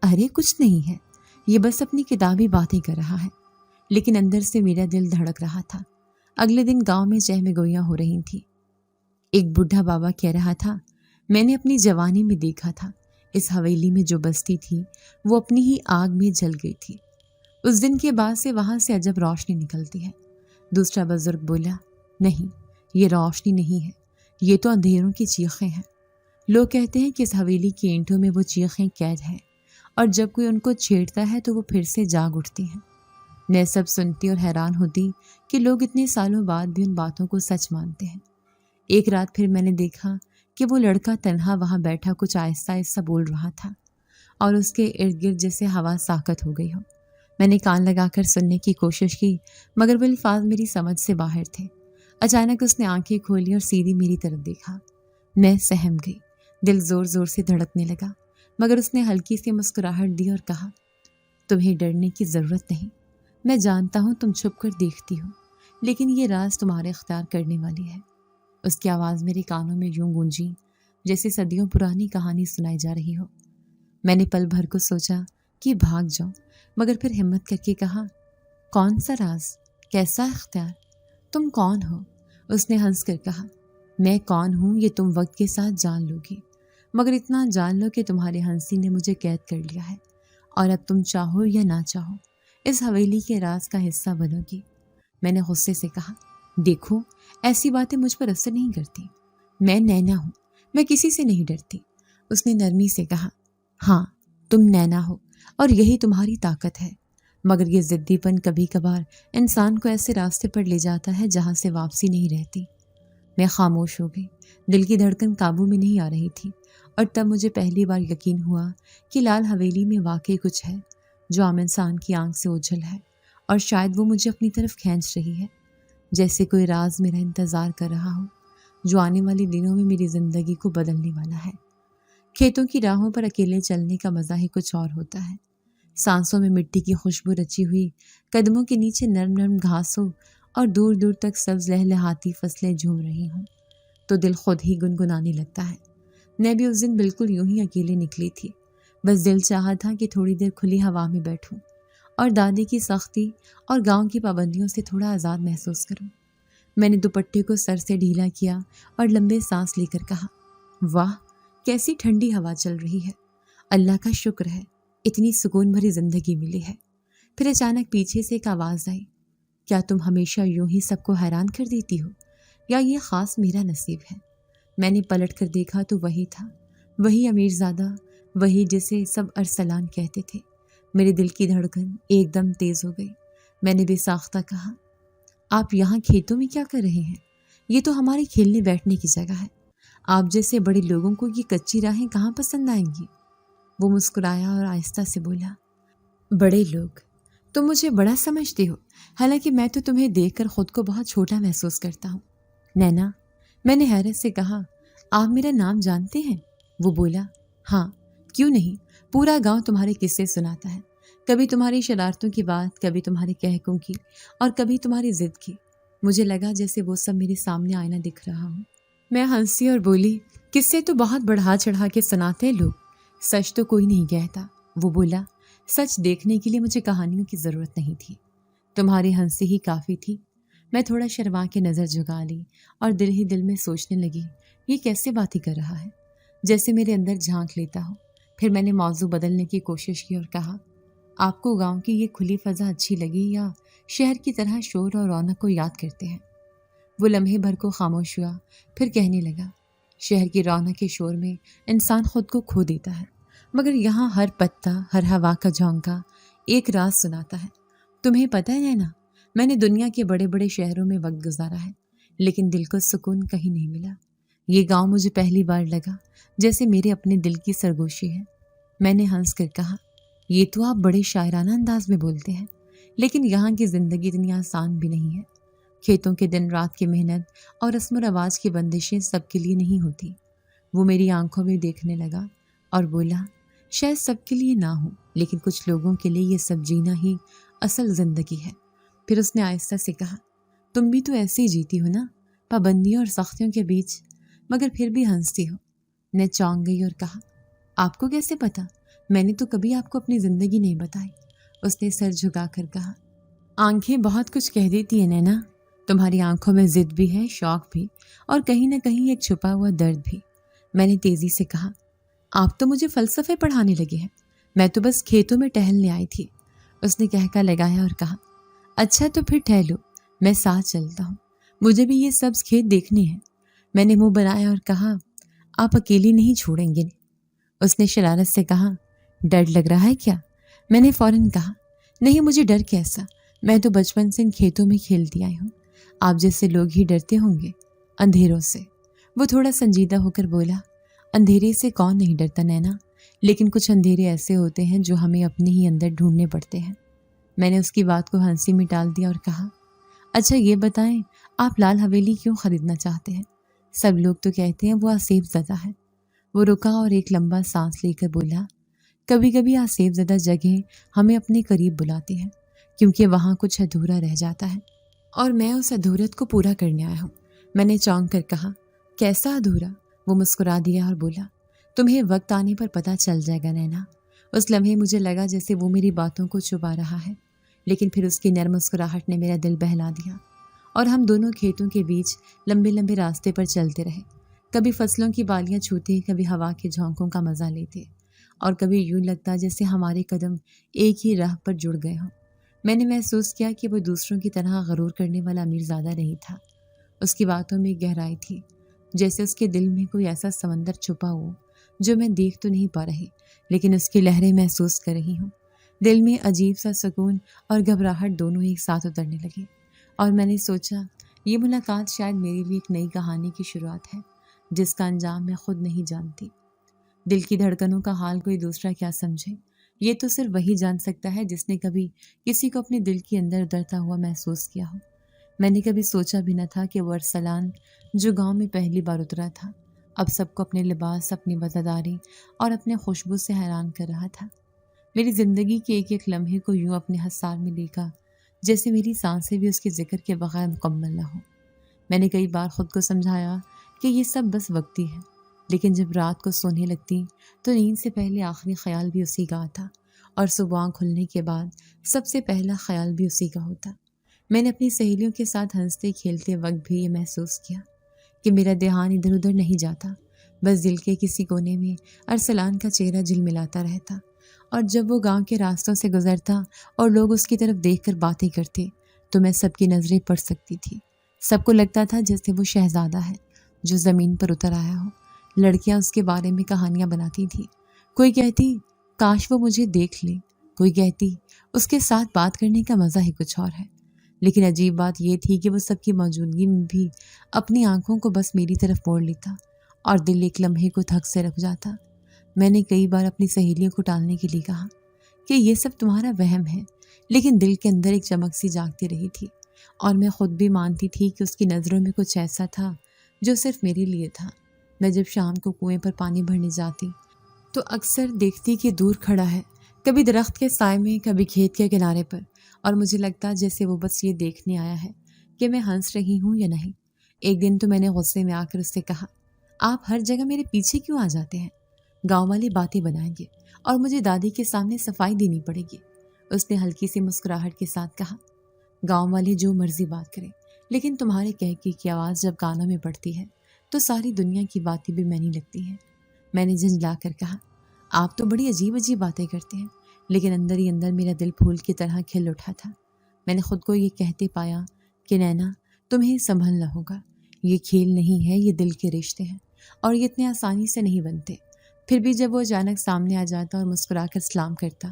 ارے کچھ نہیں ہے، یہ بس اپنی کتابی باتیں کر رہا ہے۔ لیکن اندر سے میرا دل دھڑک رہا تھا۔ اگلے دن گاؤں میں چہمے گوئیاں ہو رہی تھیں۔ ایک بوڑھا بابا کہہ رہا تھا میں نے اپنی جوانی میں دیکھا تھا اس حویلی میں جو بستی تھی وہ اپنی ہی آگ میں جل گئی تھی، اس دن کے بعد سے وہاں سے عجب روشنی نکلتی ہے۔ دوسرا بزرگ بولا نہیں یہ روشنی نہیں ہے، یہ تو اندھیروں کی چیخیں ہیں۔ لوگ کہتے ہیں کہ اس حویلی کی اینٹوں میں وہ چیخیں قید ہیں، اور جب کوئی ان کو چھیڑتا ہے تو وہ پھر سے جاگ اٹھتی ہیں۔ میں سب سنتی اور حیران ہوتی کہ لوگ اتنے سالوں بعد بھی ان باتوں کو سچ مانتے ہیں۔ ایک رات پھر میں نے دیکھا کہ وہ لڑکا تنہا وہاں بیٹھا کچھ آہستہ آہستہ بول رہا تھا، اور اس کے ارد گرد جیسے ہوا ساکت ہو گئی ہو۔ میں نے کان لگا کر سننے کی کوشش کی، مگر وہ الفاظ میری سمجھ سے باہر تھے۔ اچانک اس نے آنکھیں کھولی اور سیدھی میری طرف دیکھا۔ میں سہم گئی، دل زور زور سے دھڑکنے لگا، مگر اس نے ہلکی سی مسکراہٹ دی اور کہا تمہیں ڈرنے کی ضرورت نہیں، میں جانتا ہوں تم چھپ کر دیکھتی ہو، لیکن یہ راز تمہارے اختیار کرنے والی ہے۔ اس کی آواز میرے کانوں میں یوں گونجی جیسے صدیوں پرانی کہانی سنائی جا رہی ہو۔ میں نے پل بھر کو سوچا کہ بھاگ جاؤں، مگر پھر ہمت کر کے کہا کون سا راز، کیسا اختیار، تم کون ہو؟ اس نے ہنس کر کہا میں کون ہوں یہ تم وقت کے ساتھ جان لو گی، مگر اتنا جان لو کہ تمہارے ہنسی نے مجھے قید کر لیا ہے، اور اب تم چاہو یا نہ چاہو اس حویلی کے راز کا حصہ بنو گی۔ میں نے غصے سے کہا دیکھو ایسی باتیں مجھ پر اثر نہیں کرتی، میں نینا ہوں، میں کسی سے نہیں ڈرتی۔ اس نے نرمی سے کہا ہاں تم نینا ہو اور یہی تمہاری طاقت ہے، مگر یہ ضدی پن کبھی کبھار انسان کو ایسے راستے پر لے جاتا ہے جہاں سے واپسی نہیں رہتی۔ میں خاموش ہو گئی، دل کی دھڑکن قابو میں نہیں آ رہی تھی، اور تب مجھے پہلی بار یقین ہوا کہ لال حویلی میں واقعی کچھ ہے جو عام انسان کی آنکھ سے اوجھل ہے، اور شاید وہ مجھے اپنی طرف کھینچ رہی ہے، جیسے کوئی راز میرا انتظار کر رہا ہو جو آنے والے دنوں میں میری زندگی کو بدلنے والا ہے۔ کھیتوں کی راہوں پر اکیلے چلنے کا مزہ ہی کچھ اور ہوتا ہے، سانسوں میں مٹی کی خوشبو رچی ہوئی، قدموں کے نیچے نرم نرم گھاسوں اور دور دور تک سبز لہلہاتی فصلیں جھوم رہی ہوں تو دل خود ہی گنگنانے لگتا ہے۔ میں بھی اس دن بالکل یوں ہی اکیلے نکلی تھی، بس دل چاہا تھا کہ تھوڑی دیر کھلی ہوا میں بیٹھوں اور دادی کی سختی اور گاؤں کی پابندیوں سے تھوڑا آزاد محسوس کروں۔ میں نے دوپٹے کو سر سے ڈھیلا کیا اور لمبے سانس لے کر کہا واہ کیسی ٹھنڈی ہوا چل رہی ہے، اللہ کا شکر ہے اتنی سکون بھری زندگی ملی ہے۔ پھر اچانک پیچھے سے ایک آواز آئی کیا تم ہمیشہ یوں ہی سب کو حیران کر دیتی ہو یا یہ خاص میرا نصیب ہے؟ میں نے پلٹ کر دیکھا تو وہی تھا، وہی امیر زادہ، وہی جسے سب ارسلان کہتے تھے۔ میرے دل کی دھڑکن ایک دم تیز ہو گئی۔ میں نے بے ساختہ کہا، آپ یہاں کھیتوں میں کیا کر رہے ہیں؟ یہ تو ہمارے کھیلنے بیٹھنے کی جگہ ہے۔ آپ جیسے بڑے لوگوں کو یہ کچی راہیں کہاں پسند آئیں گی؟ وہ مسکرایا اور آہستہ سے بولا، بڑے لوگ؟ تم مجھے بڑا سمجھتے ہو، حالانکہ میں تو تمہیں دیکھ کر خود کو بہت چھوٹا محسوس کرتا ہوں۔ نینا، میں نے حیرت سے کہا، آپ میرا نام جانتے ہیں؟ وہ بولا، ہاں، کیوں نہیں، پورا گاؤں تمہارے قصے سناتا ہے، کبھی تمہاری شرارتوں کی بات، کبھی تمہارے کہکوں کی، اور کبھی تمہاری ضد کی۔ مجھے لگا جیسے وہ سب میرے سامنے آئینہ دکھ رہا ہوں۔ میں ہنسی اور بولی، قصے تو بہت بڑھا چڑھا کے سناتے ہیں لوگ، سچ تو کوئی نہیں کہتا۔ وہ بولا، سچ دیکھنے کے لیے مجھے کہانیوں کی ضرورت نہیں تھی، تمہاری ہنسی ہی کافی تھی۔ میں تھوڑا شرما کے نظر جھکا لی اور دل ہی دل میں سوچنے لگی، یہ کیسے باتیں کر رہا ہے، جیسے میرے اندر جھانک لیتا ہو۔ پھر میں نے موضوع بدلنے کی کوشش کی اور کہا، آپ کو گاؤں کی یہ کھلی فضا اچھی لگی یا شہر کی طرح شور اور رونق کو یاد کرتے ہیں؟ وہ لمحے بھر کو خاموش ہوا، پھر کہنے لگا، شہر کی رونق کے شور میں انسان خود کو کھو دیتا ہے، مگر یہاں ہر پتا، ہر ہوا کا جھونکا ایک راز سناتا ہے۔ تمہیں پتہ ہے نا، میں نے دنیا کے بڑے بڑے شہروں میں وقت گزارا ہے، لیکن دل کو سکون کہیں نہیں ملا۔ یہ گاؤں مجھے پہلی بار لگا جیسے میرے اپنے دل کی سرگوشی ہے۔ میں نے ہنس کر کہا، یہ تو آپ بڑے شاعرانہ انداز میں بولتے ہیں، لیکن یہاں کی زندگی اتنی آسان بھی نہیں ہے۔ کھیتوں کے دن رات کی محنت اور رسم و رواج کی بندشیں سب کے لیے نہیں ہوتی۔ وہ میری آنکھوں میں دیکھنے لگا اور بولا، شاید سب کے لیے نہ ہو، لیکن کچھ لوگوں کے لیے یہ سب جینا ہی اصل زندگی ہے۔ پھر اس نے آہستہ سے کہا، تم بھی تو ایسے ہی جیتی ہو نا، پابندیوں اور سختیوں کے بیچ، مگر پھر بھی ہنستی ہو۔ میں چونک گئی اور کہا، آپ کو کیسے پتا؟ میں نے تو کبھی آپ کو اپنی زندگی نہیں بتائی۔ اس نے سر جھکا کر کہا، آنکھیں بہت کچھ کہہ دیتی ہیں نینا، تمہاری آنکھوں میں ضد بھی ہے، شوق بھی، اور کہیں نہ کہیں ایک چھپا ہوا درد بھی۔ میں نے تیزی سے کہا، آپ تو مجھے فلسفے پڑھانے لگے ہیں، میں تو بس کھیتوں میں ٹہلنے آئی تھی۔ اس نے کہکا لگایا اور کہا، اچھا تو پھر ٹہلو، میں ساتھ چلتا ہوں، مجھے بھی یہ سبز کھیت دیکھنے ہیں۔ میں نے منہ بنایا اور کہا، آپ اکیلی نہیں چھوڑیں گے؟ اس نے شرارت سے کہا، ڈر لگ رہا ہے کیا؟ میں نے فوراً کہا، نہیں، مجھے ڈر کیسا، میں تو بچپن سے ان کھیتوں میں کھیلتی آئی ہوں، آپ جیسے لوگ ہی ڈرتے ہوں گے اندھیروں سے۔ وہ تھوڑا سنجیدہ ہو کر بولا، اندھیرے سے کون نہیں ڈرتا نینا، لیکن کچھ اندھیرے ایسے ہوتے ہیں جو ہمیں اپنے ہی اندر ڈھونڈنے پڑتے ہیں۔ میں نے اس کی بات کو ہنسی میں ٹال دیا اور کہا، اچھا یہ بتائیں، آپ لال حویلی کیوں خریدنا چاہتے ہیں؟ سب لوگ تو کہتے ہیں وہ آصف زدہ ہے۔ وہ رکا اور ایک لمبا سانس لے کر بولا، کبھی کبھی آصف زدہ جگہیں ہمیں اپنے قریب بلاتی ہیں، کیونکہ وہاں کچھ ادھورا رہ جاتا ہے، اور میں اس ادھورت کو پورا کرنے آیا ہوں۔ میں نے چونک کر کہا، کیسا ادھورا؟ وہ مسکرا دیا اور بولا، تمہیں وقت آنے پر پتہ چل جائے گا نینا۔ اس لمحے مجھے لگا جیسے وہ میری باتوں کو چھپا رہا ہے، لیکن پھر اس کی نرم مسکراہٹ نے میرا دل بہلا دیا، اور ہم دونوں کھیتوں کے بیچ لمبے لمبے راستے پر چلتے رہے، کبھی فصلوں کی بالیاں چھوتے، کبھی ہوا کے جھونکوں کا مزہ لیتے، اور کبھی یوں لگتا جیسے ہمارے قدم ایک ہی راہ پر جڑ گئے ہوں۔ میں نے محسوس کیا کہ وہ دوسروں کی طرح غرور کرنے والا امیر زادہ نہیں تھا۔ اس کی باتوں میں گہرائی تھی، جیسے اس کے دل میں کوئی ایسا سمندر چھپا ہو جو میں دیکھ تو نہیں پا رہی، لیکن اس کی لہریں محسوس کر رہی ہوں۔ دل میں عجیب سا سکون اور گھبراہٹ دونوں ایک ساتھ اترنے لگے، اور میں نے سوچا یہ ملاقات شاید میرے لیے ایک نئی کہانی کی شروعات ہے، جس کا انجام میں خود نہیں جانتی۔ دل کی دھڑکنوں کا حال کوئی دوسرا کیا سمجھے، یہ تو صرف وہی جان سکتا ہے جس نے کبھی کسی کو اپنے دل کے اندر اترتا ہوا محسوس کیا ہو۔ میں نے کبھی سوچا بھی نہ تھا کہ وہ ارسلان جو گاؤں میں پہلی بار اترا تھا، اب سب کو اپنے لباس، اپنی وفاداری اور اپنے خوشبو سے حیران کر رہا تھا۔ میری زندگی کے ایک ایک لمحے کو یوں اپنے حصار میں دیکھا جیسے میری سانسیں بھی اس کے ذکر کے بغیر مکمل نہ ہوں۔ میں نے کئی بار خود کو سمجھایا کہ یہ سب بس وقتی ہے، لیکن جب رات کو سونے لگتی تو نیند سے پہلے آخری خیال بھی اسی کا آتا، اور صبح کھلنے کے بعد سب سے پہلا خیال بھی اسی کا ہوتا۔ میں نے اپنی سہیلیوں کے ساتھ ہنستے کھیلتے وقت بھی یہ محسوس کیا کہ میرا دھیان ادھر ادھر نہیں جاتا، بس دل کے کسی کونے میں ارسلان کا چہرہ جھلملاتا رہتا، اور جب وہ گاؤں کے راستوں سے گزرتا اور لوگ اس کی طرف دیکھ کر باتیں کرتے تو میں سب کی نظریں پڑ سکتی تھی۔ سب کو لگتا تھا جیسے وہ شہزادہ ہے جو زمین پر اتر آیا ہو۔ لڑکیاں اس کے بارے میں کہانیاں بناتی تھی۔ کوئی کہتی کاش وہ مجھے دیکھ لے، کوئی کہتی اس کے ساتھ بات کرنے کا مزہ ہی کچھ اور ہے۔ لیکن عجیب بات یہ تھی کہ وہ سب کی موجودگی میں بھی اپنی آنکھوں کو بس میری طرف موڑ لیتا اور دل ایک لمحے کو تھک سے رک جاتا۔ میں نے کئی بار اپنی سہیلیوں کو ٹالنے کے لیے کہا کہ یہ سب تمہارا وہم ہے، لیکن دل کے اندر ایک چمک سی جاگتی رہی تھی، اور میں خود بھی مانتی تھی کہ اس کی نظروں میں کچھ ایسا تھا جو صرف میرے لیے تھا۔ میں جب شام کو کنویں پر پانی بھرنے جاتی تو اکثر دیکھتی کہ دور کھڑا ہے، کبھی درخت کے سائے میں، کبھی کھیت کے کنارے پر، اور مجھے لگتا جیسے وہ بس یہ دیکھنے آیا ہے کہ میں ہنس رہی ہوں یا نہیں۔ ایک دن تو میں نے غصے میں آ کر اس سے کہا، آپ ہر جگہ میرے پیچھے کیوں آ جاتے ہیں؟ گاؤں والی باتیں بنائیں گے اور مجھے دادی کے سامنے صفائی دینی پڑے گی۔ اس نے ہلکی سی مسکراہٹ کے ساتھ کہا، گاؤں والے جو مرضی بات کریں، لیکن تمہارے کہکے کی آواز جب کانوں میں پڑتی ہے تو ساری دنیا کی باتیں بھی معنی لگتی ہیں۔ میں نے جھنجلا کر کہا، آپ تو بڑی عجیب عجیب باتیں کرتے ہیں، لیکن اندر ہی اندر میرا دل پھول کی طرح کھل اٹھا تھا۔ میں نے خود کو یہ کہتے پایا کہ نینا، تمہیں سنبھلنا ہوگا، یہ کھیل نہیں ہے، یہ دل کے رشتے ہیں اور یہ اتنے آسانی سے نہیں بنتے۔ پھر بھی جب وہ اچانک سامنے آ جاتا اور مسکرا کر سلام کرتا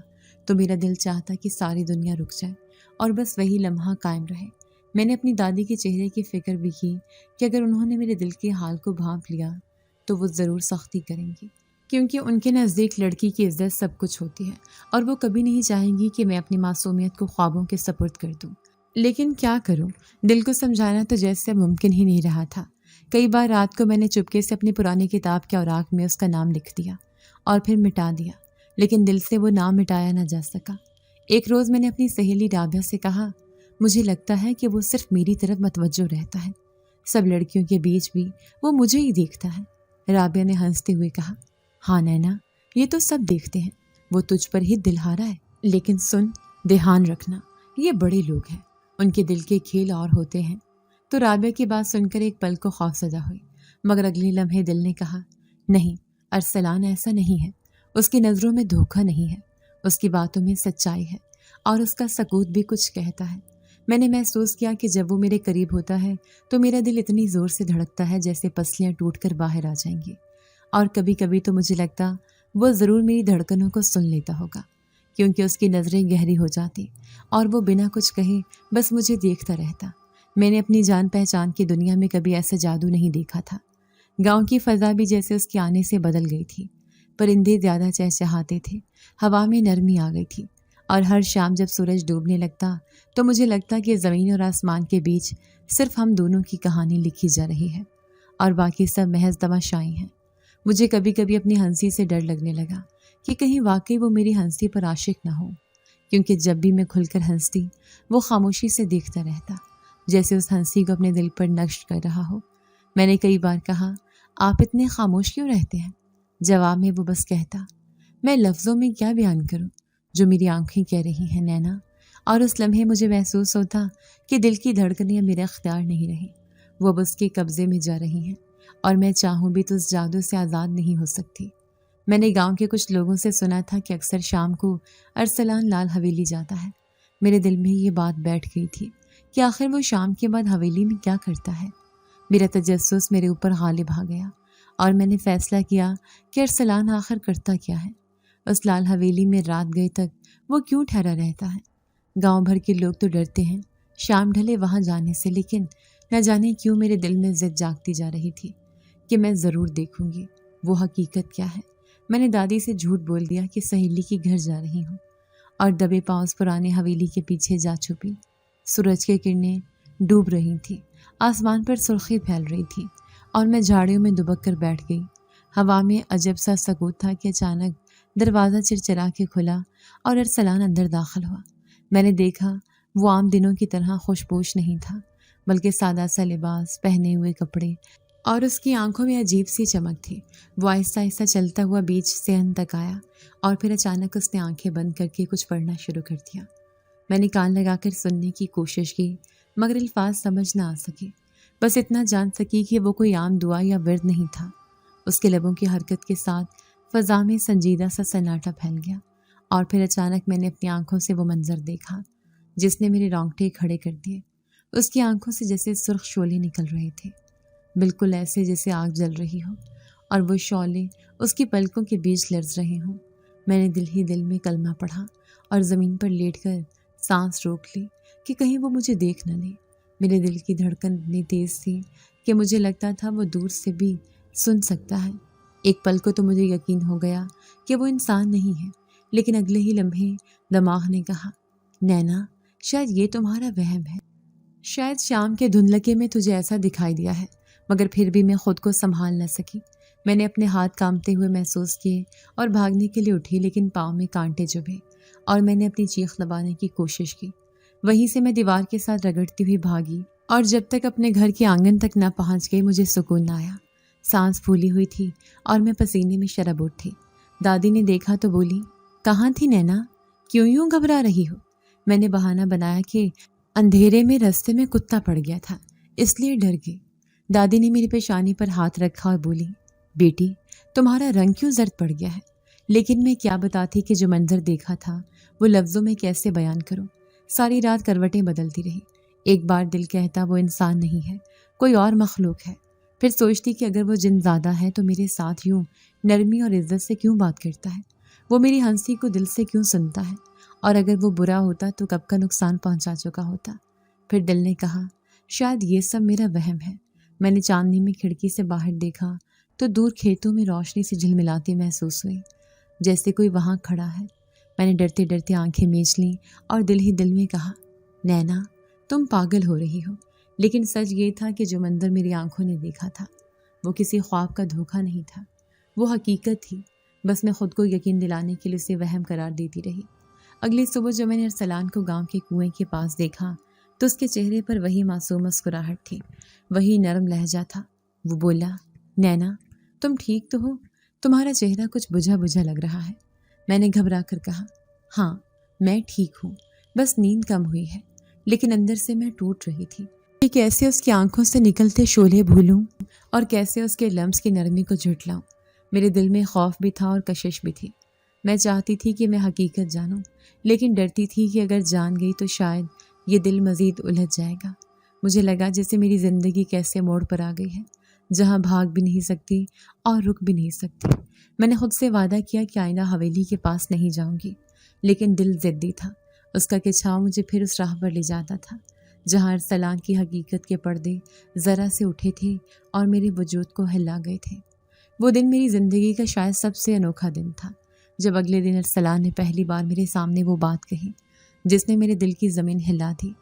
تو میرا دل چاہتا کہ ساری دنیا رک جائے اور بس وہی لمحہ قائم رہے۔ میں نے اپنی دادی کے چہرے کی فکر بھی کی کہ اگر انہوں نے میرے دل کے حال کو بھانپ لیا تو وہ ضرور سختی کریں گی، کیونکہ ان کے نزدیک لڑکی کی عزت سب کچھ ہوتی ہے اور وہ کبھی نہیں چاہیں گی کہ میں اپنی معصومیت کو خوابوں کے سپرد کر دوں۔ لیکن کیا کروں، دل کو سمجھانا تو جیسے ممکن ہی نہیں رہا تھا۔ کئی بار رات کو میں نے چپکے سے اپنی پرانی کتاب کے اوراق میں اس کا نام لکھ دیا اور پھر مٹا دیا، لیکن دل سے وہ نام مٹایا نہ جا سکا۔ ایک روز میں نے اپنی سہیلی رابعہ سے کہا، مجھے لگتا ہے کہ وہ صرف میری طرف متوجہ رہتا ہے، سب لڑکیوں کے بیچ بھی وہ مجھے ہی دیکھتا ہے۔ رابعہ نے ہنستے ہوئے کہا، ہاں نینا، یہ تو سب دیکھتے ہیں، وہ تجھ پر ہی دلہارا ہے، لیکن سن، دھیان رکھنا، یہ بڑے لوگ ہیں، ان کے دل کے کھیل اور ہوتے ہیں۔ تو رابعہ کی بات سن کر ایک پل کو خوفزدہ ہوئی، مگر اگلے لمحے دل نے کہا، نہیں، ارسلان ایسا نہیں ہے، اس کی نظروں میں دھوکہ نہیں ہے، اس کی باتوں میں سچائی ہے اور اس کا سکوت بھی کچھ کہتا ہے۔ میں نے محسوس کیا کہ جب وہ میرے قریب ہوتا ہے تو میرا دل اتنی زور سے دھڑکتا ہے جیسے پسلیاں ٹوٹ کر باہر آ جائیں گی، اور کبھی کبھی تو مجھے لگتا وہ ضرور میری دھڑکنوں کو سن لیتا ہوگا، کیونکہ اس کی نظریں گہری ہو جاتی اور وہ بنا کچھ کہے بس مجھے دیکھتا رہتا۔ میں نے اپنی جان پہچان کی دنیا میں کبھی ایسا جادو نہیں دیکھا تھا۔ گاؤں کی فضا بھی جیسے اس کے آنے سے بدل گئی تھی، پرندے زیادہ چہچہاتے تھے، ہوا میں نرمی آ گئی تھی، اور ہر شام جب سورج ڈوبنے لگتا تو مجھے لگتا کہ زمین اور آسمان کے بیچ صرف ہم دونوں کی کہانی لکھی جا رہی ہے اور باقی سب محض تماشائی ہیں۔ مجھے کبھی کبھی اپنی ہنسی سے ڈر لگنے لگا کہ کہیں واقعی وہ میری ہنسی پر عاشق نہ ہو، کیونکہ جب بھی میں کھل کر ہنستی وہ خاموشی سے دیکھتا رہتا، جیسے اس ہنسی کو اپنے دل پر نقش کر رہا ہو۔ میں نے کئی بار کہا، آپ اتنے خاموش کیوں رہتے ہیں؟ جواب میں وہ بس کہتا، میں لفظوں میں کیا بیان کروں جو میری آنکھیں کہہ رہی ہیں نینا، اور اس لمحے مجھے محسوس ہوتا کہ دل کی دھڑکنیں میرے اختیار نہیں رہیں، وہ بس کے قبضے میں جا رہی ہیں، اور میں چاہوں بھی تو اس جادو سے آزاد نہیں ہو سکتی۔ میں نے گاؤں کے کچھ لوگوں سے سنا تھا کہ اکثر شام کو ارسلان لال حویلی جاتا ہے۔ میرے دل میں یہ بات بیٹھ گئی تھی کہ آخر وہ شام کے بعد حویلی میں کیا کرتا ہے۔ میرا تجسس میرے اوپر غالب آ گیا اور میں نے فیصلہ کیا کہ ارسلان آخر کرتا کیا ہے، اس لال حویلی میں رات گئے تک وہ کیوں ٹھہرا رہتا ہے۔ گاؤں بھر کے لوگ تو ڈرتے ہیں شام ڈھلے وہاں جانے سے، لیکن نہ جانے کیوں میرے دل میں ضد جاگتی جا رہی تھی کہ میں ضرور دیکھوں گی وہ حقیقت کیا ہے۔ میں نے دادی سے جھوٹ بول دیا کہ سہیلی کے گھر جا رہی ہوں، اور دبے پاؤں اس پرانے حویلی کے پیچھے جا چھپی۔ سورج کی کرنیں ڈوب رہی تھی، آسمان پر سرخی پھیل رہی تھی، اور میں جھاڑیوں میں دبک کر بیٹھ گئی۔ ہوا میں عجب سا سکوت تھا کہ اچانک دروازہ چرچرا کے کھلا اور ارسلان اندر داخل ہوا۔ میں نے دیکھا وہ عام دنوں کی طرح خوش پوش نہیں تھا، بلکہ سادہ سا لباس پہنے ہوئے کپڑے، اور اس کی آنکھوں میں عجیب سی چمک تھی۔ وہ آہستہ آہستہ چلتا ہوا بیچ صحن تک آیا اور پھر اچانک اس نے آنکھیں بند کر کے کچھ پڑھنا شروع کر دیا۔ میں نے کان لگا کر سننے کی کوشش کی، مگر الفاظ سمجھ نہ آ سکے، بس اتنا جان سکی کہ وہ کوئی عام دعا یا ورد نہیں تھا۔ اس کے لبوں کی حرکت کے ساتھ فضا میں سنجیدہ سا سناٹا پھیل گیا، اور پھر اچانک میں نے اپنی آنکھوں سے وہ منظر دیکھا جس نے میرے رونگٹے کھڑے کر دیے۔ اس کی آنکھوں سے جیسے سرخ شعلے نکل رہے تھے، بالکل ایسے جیسے آگ جل رہی ہو، اور وہ شعلے اس کی پلکوں کے بیچ لرز رہے ہوں۔ میں نے دل ہی دل میں کلمہ پڑھا اور زمین پر لیٹ کر سانس روک لی کہ کہیں وہ مجھے دیکھ نہ لے۔ میرے دل کی دھڑکن اتنی تیز تھی کہ مجھے لگتا تھا وہ دور سے بھی سن سکتا ہے۔ ایک پل کو تو مجھے یقین ہو گیا کہ وہ انسان نہیں ہے، لیکن اگلے ہی لمحے دماغ نے کہا، نینا شاید یہ تمہارا وہم ہے، شاید شام کے دھندلکے میں تجھے ایسا دکھائی دیا ہے۔ مگر پھر بھی میں خود کو سنبھال نہ سکی۔ میں نے اپنے ہاتھ کانپتے ہوئے محسوس کیے اور بھاگنے کے لیے اٹھی، لیکن پاؤں میں کانٹے چبھے اور میں نے اپنی چیخ دبانے کی کوشش کی۔ وہیں سے میں دیوار کے ساتھ رگڑتی ہوئی بھاگی اور جب تک اپنے گھر کے آنگن تک نہ پہنچ گئی مجھے سکون نہ آیا۔ سانس پھولی ہوئی تھی اور میں پسینے میں شرابور تھی۔ دادی نے دیکھا تو بولی، کہاں تھی نینا؟ کیوں یوں گھبرا رہی ہو؟ میں نے بہانہ بنایا کہ اندھیرے میں رستے میں کتا پڑ گیا تھا، اس لیے ڈر گئی۔ دادی نے میری پیشانی پر ہاتھ رکھا اور بولی، بیٹی تمہارا رنگ کیوں زرد پڑ گیا ہے؟ لیکن میں کیا بتاتی کہ جو منظر دیکھا تھا وہ لفظوں میں کیسے بیان کروں۔ ساری رات کروٹیں بدلتی رہی۔ ایک بار دل کہتا وہ انسان نہیں ہے، کوئی اور مخلوق ہے۔ پھر سوچتی کہ اگر وہ جن زادہ ہے تو میرے ساتھ یوں نرمی اور عزت سے کیوں بات کرتا ہے، وہ میری ہنسی کو دل سے کیوں سنتا ہے، اور اگر وہ برا ہوتا تو کب کا نقصان پہنچا چکا ہوتا۔ پھر دل نے کہا، شاید یہ سب میرا وہم ہے۔ میں نے چاندنی میں کھڑکی سے باہر دیکھا تو دور کھیتوں میں روشنی سے جھلملاتی محسوس ہوئی، جیسے کوئی وہاں کھڑا ہے۔ میں نے ڈرتے ڈرتے آنکھیں میچ لیں اور دل ہی دل میں کہا، نینا تم پاگل ہو رہی ہو۔ لیکن سچ یہ تھا کہ جو منظر میری آنکھوں نے دیکھا تھا وہ کسی خواب کا دھوکہ نہیں تھا، وہ حقیقت تھی۔ بس میں خود کو یقین دلانے کے لیے اسے وہم قرار دیتی رہی۔ اگلی صبح جب میں نے ارسلان کو گاؤں کے کنویں کے پاس دیکھا تو اس کے چہرے پر وہی معصوم مسکراہٹ تھی، وہی نرم لہجہ تھا۔ وہ بولا، نینا تم ٹھیک تو ہو؟ تمہارا چہرہ کچھ بجھا بجھا لگ رہا ہے۔ میں نے گھبرا کر کہا، ہاں میں ٹھیک ہوں، بس نیند کم ہوئی ہے۔ لیکن اندر سے میں ٹوٹ رہی تھی کہ کیسے اس کی آنکھوں سے نکلتے شعلے بھولوں اور کیسے اس کے لمس کی نرمی کو جھٹلاؤں۔ میرے دل میں خوف بھی تھا اور کشش بھی تھی۔ میں چاہتی تھی کہ میں حقیقت جانوں، لیکن ڈرتی تھی کہ اگر جان گئی تو شاید یہ دل مزید الجھ جائے گا۔ مجھے لگا جیسے میری زندگی کیسے موڑ پر آ گئی ہے، جہاں بھاگ بھی نہیں سکتی اور رک بھی نہیں سکتی۔ میں نے خود سے وعدہ کیا کہ آئندہ حویلی کے پاس نہیں جاؤں گی، لیکن دل ضدی تھا۔ اس کا کچھاؤ مجھے پھر اس راہ پر لے جاتا تھا جہاں ارسلان کی حقیقت کے پردے ذرا سے اٹھے تھے اور میرے وجود کو ہلا گئے تھے۔ وہ دن میری زندگی کا شاید سب سے انوکھا دن تھا، جب اگلے دن ارسلان نے پہلی بار میرے سامنے وہ بات کہی جس نے میرے دل کی زمین ہلا دی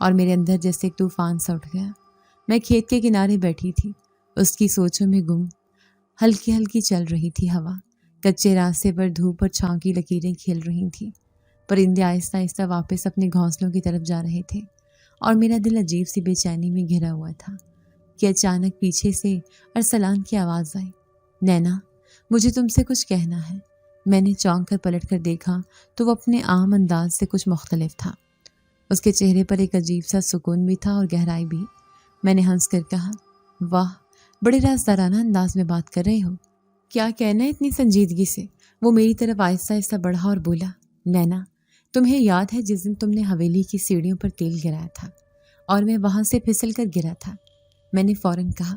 اور میرے اندر جیسے ایک طوفان سا اٹھ گیا۔ میں کھیت کے کنارے بیٹھی تھی، اس کی سوچوں میں گم۔ ہلکی ہلکی چل رہی تھی ہوا، کچے راستے پر دھوپ اور چھاؤں کی لکیریں کھیل رہی تھیں۔ پرندے آہستہ آہستہ واپس اپنے گھونسلوں کی طرف جا رہے تھے اور میرا دل عجیب سی بے چینی میں گھرا ہوا تھا کہ اچانک پیچھے سے ارسلان کی آواز آئی، نینا مجھے تم سے کچھ کہنا ہے۔ میں نے چونک کر پلٹ کر دیکھا تو وہ اپنے عام انداز سے کچھ مختلف تھا۔ اس کے چہرے پر ایک عجیب سا سکون بھی تھا اور گہرائی بھی۔ میں نے ہنس کر کہا، واہ بڑے رازدارانہ انداز میں بات کر رہے ہو، کیا کہنا ہے اتنی سنجیدگی سے؟ وہ میری طرف آہستہ آہستہ بڑھا اور بولا، نینا تمہیں یاد ہے جس دن تم نے حویلی کی سیڑھیوں پر تیل گرایا تھا اور میں وہاں سے پھسل کر گرا تھا؟ میں نے فوراً کہا،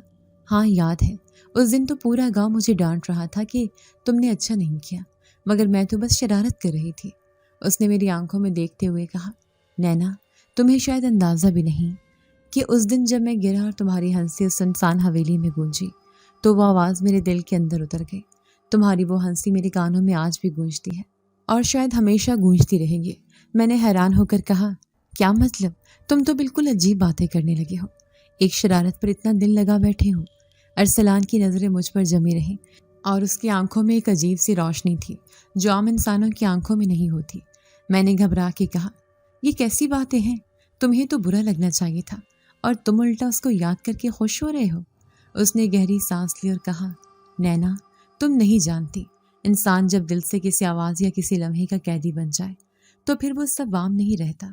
ہاں یاد ہے۔ اس دن تو پورا گاؤں مجھے ڈانٹ رہا تھا کہ تم نے اچھا نہیں کیا، مگر میں تو بس شرارت کر رہی تھی۔ اس نے میری آنکھوں میں دیکھتے ہوئے کہا، نینا تمہیں شاید اندازہ بھی نہیں کہ اس دن جب میں گرا اور تمہاری ہنسی اس سنسان حویلی میں گونجی تو وہ آواز میرے دل کے اندر اتر گئی۔ تمہاری وہ ہنسی میرے کانوں میں آج بھی گونجتی ہے اور شاید ہمیشہ گونجتی رہے گی۔ میں نے حیران ہو کر کہا، کیا مطلب؟ تم تو بالکل عجیب باتیں کرنے لگے ہو، ایک شرارت پر اتنا دل لگا بیٹھے ہو۔ ارسلان کی نظریں مجھ پر جمی رہیں اور اس کی آنکھوں میں ایک عجیب سی روشنی تھی جو عام انسانوں کی آنکھوں میں نہیں ہوتی۔ میں نے گھبرا کے کہا، یہ کیسی باتیں ہیں؟ تمہیں تو برا لگنا چاہیے تھا اور تم الٹا اس کو یاد کر کے خوش ہو رہے ہو۔ اس نے گہری سانس لی اور کہا، نینا تم نہیں جانتی، انسان جب دل سے کسی آواز یا کسی لمحے کا قیدی بن جائے تو پھر وہ سب وام نہیں رہتا۔